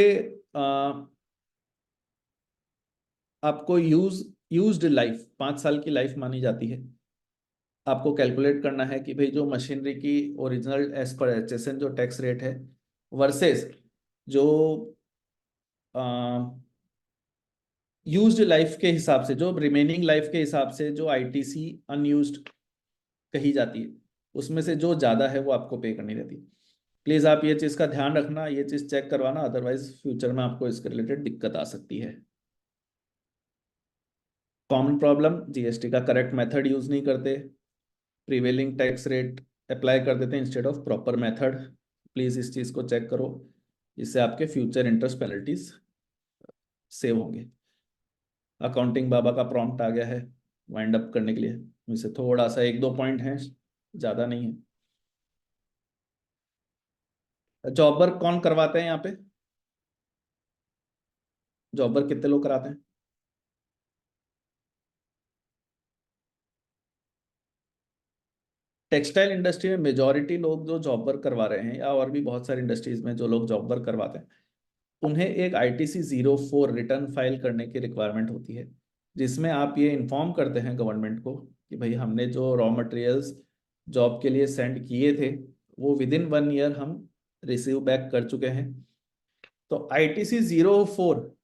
आपको यूज्ड लाइफ 5 साल की लाइफ मानी जाती है। आपको कैलकुलेट करना है कि भाई जो मशीनरी की ओरिजिनल एज पर HSN जो टैक्स रेट है वर्सेस जो यूज्ड लाइफ के हिसाब से, जो रिमेनिंग लाइफ के हिसाब से जो ITC अनयूज्ड कही जाती है, उसमें से जो ज़्यादा है वो आपको पे करनी रहती है। प्लीज़ आप ये चीज़ का ध्यान रखना, ये चीज़ चेक करवाना, अदरवाइज फ्यूचर में आपको इसके रिलेटेड दिक्कत आ सकती है। कॉमन प्रॉब्लम, GST का करेक्ट मेथड यूज़ नहीं करते, प्रीवेलिंग टैक्स रेट अप्लाई कर देते हैं instead of proper method. Please इस चीज़ को चेक करो, इससे आपके फ्यूचर इंटरेस्ट पेनल्टीज सेव होंगे। अकाउंटिंग बाबा का प्रॉम्प्ट आ गया है वाइंड अप करने के लिए, मुझसे थोड़ा सा 1-2 पॉइंट हैं, ज़्यादा नहीं है। जॉब वर्क कौन करवाते हैं यहाँ पे? जॉब वर्क कितने लोग कराते हैं? टेक्सटाइल इंडस्ट्री में मेजॉरिटी लोग जो जॉब वर्क करवा रहे हैं, या और भी बहुत सारी इंडस्ट्रीज में जो लोग जॉब वर्क करवाते हैं, उन्हें एक ITC 04 रिटर्न फाइल करने की रिक्वायरमेंट होती है, जिसमें आप ये इन्फॉर्म करते हैं गवर्नमेंट को कि भाई हमने जो रॉ मटेरियल्स जॉब के लिए सेंड किए थे वो विदिन 1 ईयर हम रिसीव बैक कर चुके हैं। तो ITC 04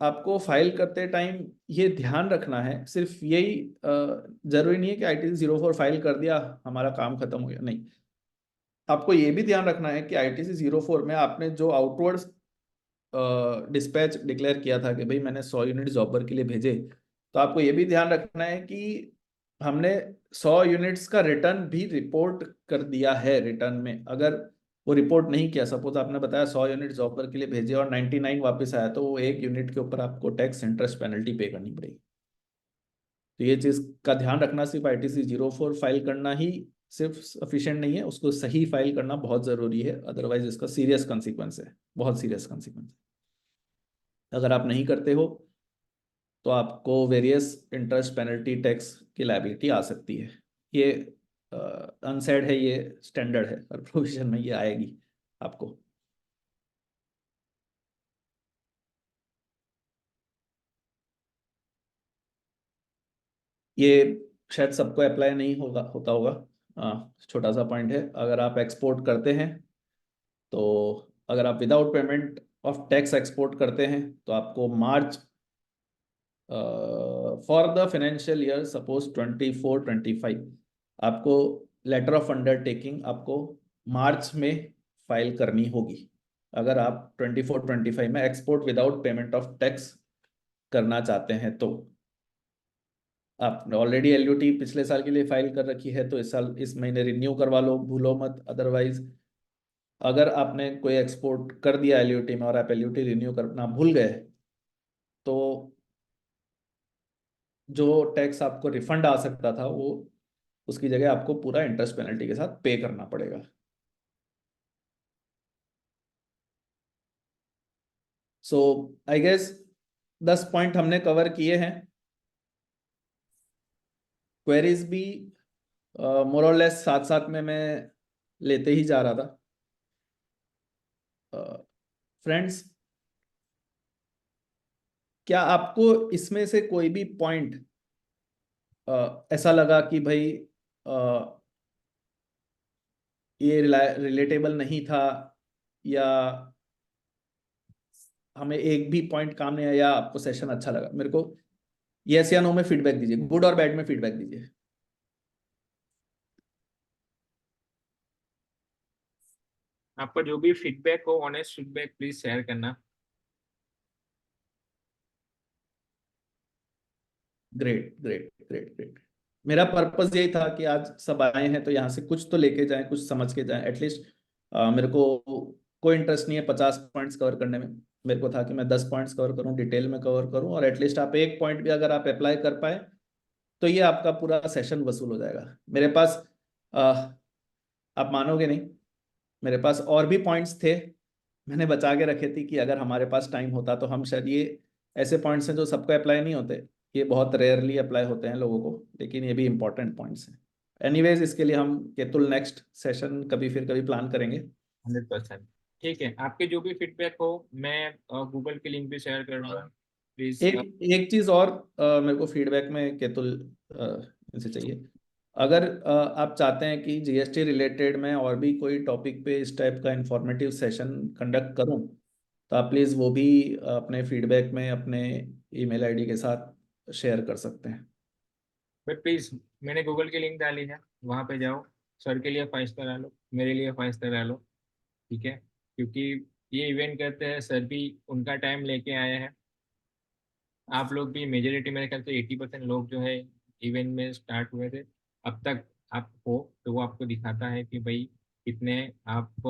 आपको फाइल करते टाइम ये ध्यान रखना है, सिर्फ यही जरूरी नहीं है कि ITC 04 फाइल कर दिया हमारा काम खत्म हो गया, नहीं। आपको ये भी ध्यान रखना है कि ITC 04 में आपने जो आउटवर्ड्स डिस्पैच डिक्लेयर किया था कि भाई मैंने 100 यूनिट जॉबर के लिए भेजे, तो आपको ये भी ध्यान रखना है कि हमने 100 यूनिट्स का रिटर्न भी रिपोर्ट कर दिया है। रिटर्न में अगर वो रिपोर्ट नहीं किया, सपोज आपने बताया 100 यूनिट जॉबर के लिए भेजे और 99 वापस आया, तो वो 1 यूनिट के ऊपर आपको टैक्स इंटरेस्ट पेनल्टी पे करनी पड़ेगी। तो ये चीज़ का ध्यान रखना, सिर्फ ITC 04 फाइल करना ही सिर्फ सफिशिएंट नहीं है, उसको सही फाइल करना बहुत ज़रूरी है, अदरवाइज इसका सीरियस कॉन्सिक्वेंस है, बहुत सीरियस कॉन्सिक्वेंस। अगर आप नहीं करते हो तो आपको वेरियस इंटरेस्ट पेनल्टी टैक्स की लायबिलिटी आ सकती है। ये अनसेड है, ये स्टैंडर्ड है, हर प्रोविजन में ये आएगी आपको। ये शायद सबको अप्लाई नहीं होता होगा। छोटा सा पॉइंट है, अगर आप एक्सपोर्ट करते हैं तो अगर आप without payment of tax export करते हैं तो आपको March for the financial year suppose 24-25 आपको लेटर ऑफ अंडरटेकिंग आपको मार्च में फाइल करनी होगी। अगर आप 24-25 में export without payment of tax करना चाहते हैं तो आपने ऑलरेडी LUT पिछले साल के लिए फाइल कर रखी है तो इस महीने रिन्यू करवा लो, भूलो मत। अदरवाइज अगर आपने कोई एक्सपोर्ट कर दिया LUT में और आप LUT रिन्यू करना भूल गए तो जो टैक्स आपको रिफंड आ सकता था वो उसकी जगह आपको पूरा इंटरेस्ट पेनल्टी के साथ पे करना पड़ेगा। सो आई गेस 10 पॉइंट हमने कवर किए हैं। क्वेरीज भी मोर और लेस साथ साथ में मैं लेते ही जा रहा था। फ्रेंड्स, क्या आपको इसमें से कोई भी पॉइंट ऐसा लगा कि भाई ये रिलेटेबल नहीं था, या हमें एक भी पॉइंट काम नहीं आया, या आपको सेशन अच्छा लगा? मेरे को यस या नो में फीडबैक दीजिए, गुड और बैड में फीडबैक दीजिए। आपका जो भी फीडबैक हो, ऑनेस्ट फीडबैक, प्लीज शेयर करना। Great great great great. मेरा पर्पस यही था कि आज सब आए हैं तो यहाँ से कुछ तो लेके जाएं, कुछ समझ के जाएं एटलीस्ट। मेरे को कोई इंटरेस्ट नहीं है 50 पॉइंट्स कवर करने में, मेरे को था कि मैं 10 पॉइंट्स कवर करूं, डिटेल में कवर करूं, और एटलीस्ट आप एक पॉइंट भी अगर आप अप्लाई कर पाए तो ये आपका पूरा सेशन वसूल हो जाएगा। मेरे पास आप मानोगे नहीं, मेरे पास और भी पॉइंट्स थे, मैंने बचा के रखे थे कि अगर हमारे पास टाइम होता तो हम शायद ये ऐसे पॉइंट्स हैं जो सबको अप्लाई नहीं होते, ये बहुत रेयरली अप्लाई होते हैं लोगों को, लेकिन ये भी इंपॉर्टेंट पॉइंट्स हैं। एनीवेज, इसके लिए हम केतुल नेक्स्ट सेशन कभी फिर कभी प्लान करेंगे। 100%। ठीक है, आपके जो भी फीडबैक हो मैं गूगल के लिंक भी शेयर कर दूंगा, प्लीज। एक चीज और मेरे को फीडबैक में केतुल इनसे चाहिए। अगर आप चाहते हैं कि जीएसटी रिलेटेड में और भी कोई टॉपिक पे इस टाइप का इंफॉर्मेटिव सेशन कंडक्ट करूं, तो आप प्लीज़ वो भी अपने फीडबैक में अपने ईमेल आईडी के साथ शेयर कर सकते हैं। बट प्लीज, मैंने गूगल की लिंक डाली है, वहाँ पे जाओ, सर के लिए 5 स्टार डालो, मेरे लिए 5 स्टार डालो, ठीक है? क्योंकि ये इवेंट करते हैं, सर भी उनका टाइम लेके आए हैं। आप लोग भी मेजोरिटी, मेरे ख्याल से 80% लोग जो है इवेंट में स्टार्ट हुए थे अब तक आप हो, तो वो आपको दिखाता है कि भाई कितने आप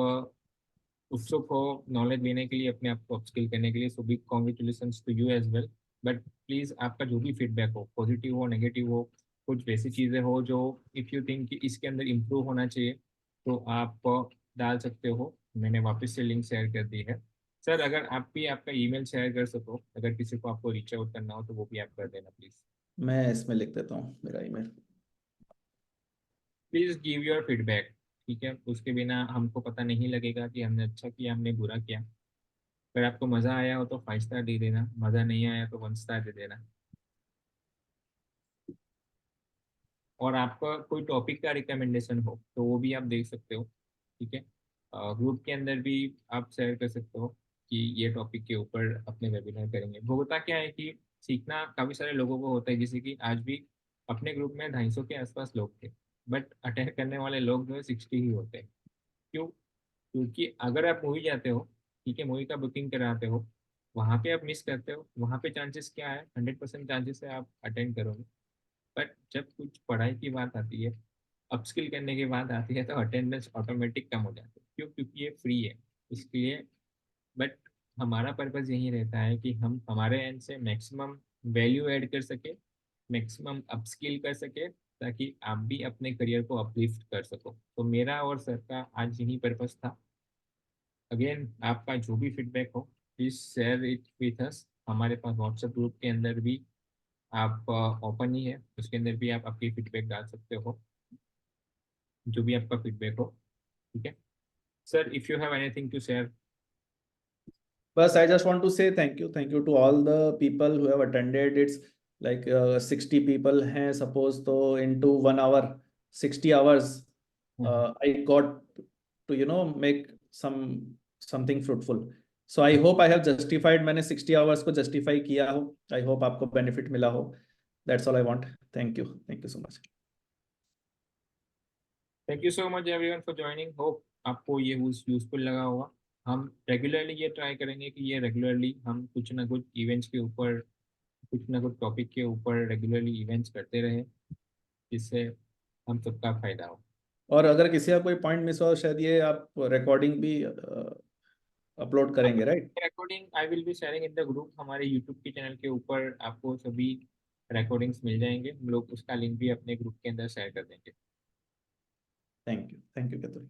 उत्सुक हो नॉलेज लेने के लिए, अपने आप को अपस्किल करने के लिए। So big congratulations to you as well. But please, आपका जो भी फीडबैक हो, पॉजिटिव हो नेगेटिव हो, कुछ वैसी चीज़ें हो जो इफ़ यू थिंक कि इसके अंदर इम्प्रूव होना चाहिए, तो आप डाल सकते हो। मैंने वापस से लिंक शेयर कर दी है। सर, अगर आप भी आपका ईमेल शेयर कर सको, अगर किसी को आपको रीच आउट करना हो तो वो भी आप कर देना प्लीज़। मैं इसमें लिख देता हूँ मेरा email. Please give your feedback, ठीक है? उसके बिना हमको पता नहीं लगेगा कि हमने अच्छा किया, हमने बुरा किया। अगर आपको मज़ा आया हो तो 5 स्टार दे देना, मज़ा नहीं आया तो 1 स्टार दे देना। और आपका कोई टॉपिक का रिकमेंडेशन हो तो वो भी आप देख सकते हो, ठीक है? ग्रुप के अंदर भी आप शेयर कर सकते हो कि ये टॉपिक के ऊपर अपने वेबिनार करेंगे। वो होता क्या है कि सीखना काफ़ी सारे लोगों को होता है, जैसे कि आज भी अपने ग्रुप में 250 के आसपास लोग थे, बट अटेंड करने वाले लोग जो है 60 ही होते हैं। क्यों? क्योंकि अगर आप मूवी जाते हो, ठीक है, मूवी का बुकिंग कराते हो, वहाँ पे आप मिस करते हो, वहाँ पे चांसेस क्या है, 100% चांसेस है आप अटेंड करोगे। बट जब कुछ पढ़ाई की बात आती है, अपस्किल करने की बात आती है, तो अटेंडेंस ऑटोमेटिक कम हो जाती है। क्यों? क्योंकि ये फ्री है, इसलिए। बट हमारा पर्पज़ यही रहता है कि हम हमारे एंड से मैक्सिमम वैल्यू ऐड कर सके, मैक्सिमम अपस्किल कर सके, ताकि आप भी अपने करियर को अपलिफ्ट कर सको। तो मेरा और सर का आज यही पर्पज़ था। अगेन, आपका जो भी फीडबैक हो please share it with us. हमारे पास व्हाट्सएप ग्रुप के अंदर भी आप ओपन ही है, उसके अंदर भी आप आपकी फीडबैक डाल सकते हो, जो भी आपका फीडबैक हो, ठीक है? Sir, if you have anything to share. बस I just want to say thank you to all the people who have attended. It's like 60 people हैं सपोज, तो into 1 hour 60 hours I got to make something fruitful. So I hope I have justified, मैंने 60 hours को justify किया हो। I hope आपको benefit मिला हो। That's all I want. Thank you so much. Thank you so much everyone for joining. Hope आपको ये useful लगा होगा। हम रेगुलरली ये ट्राई करेंगे कि ये रेगुलरली हम कुछ ना कुछ इवेंट्स के ऊपर, कुछ ना कुछ टॉपिक के ऊपर रेगुलरली इवेंट्स करते रहे, जिससे हम सबका फायदा हो। और अगर किसी का कोई पॉइंट मिस हो, शायद ये आप रिकॉर्डिंग भी अपलोड करेंगे, right? Recording I will be sharing in the group. हमारे यूट्यूब के चैनल के ऊपर आपको सभी रिकॉर्डिंग्स मिल जाएंगे, हम लोग उसका लिंक भी अपने ग्रुप के अंदर शेयर कर देंगे। Thank you Ketul.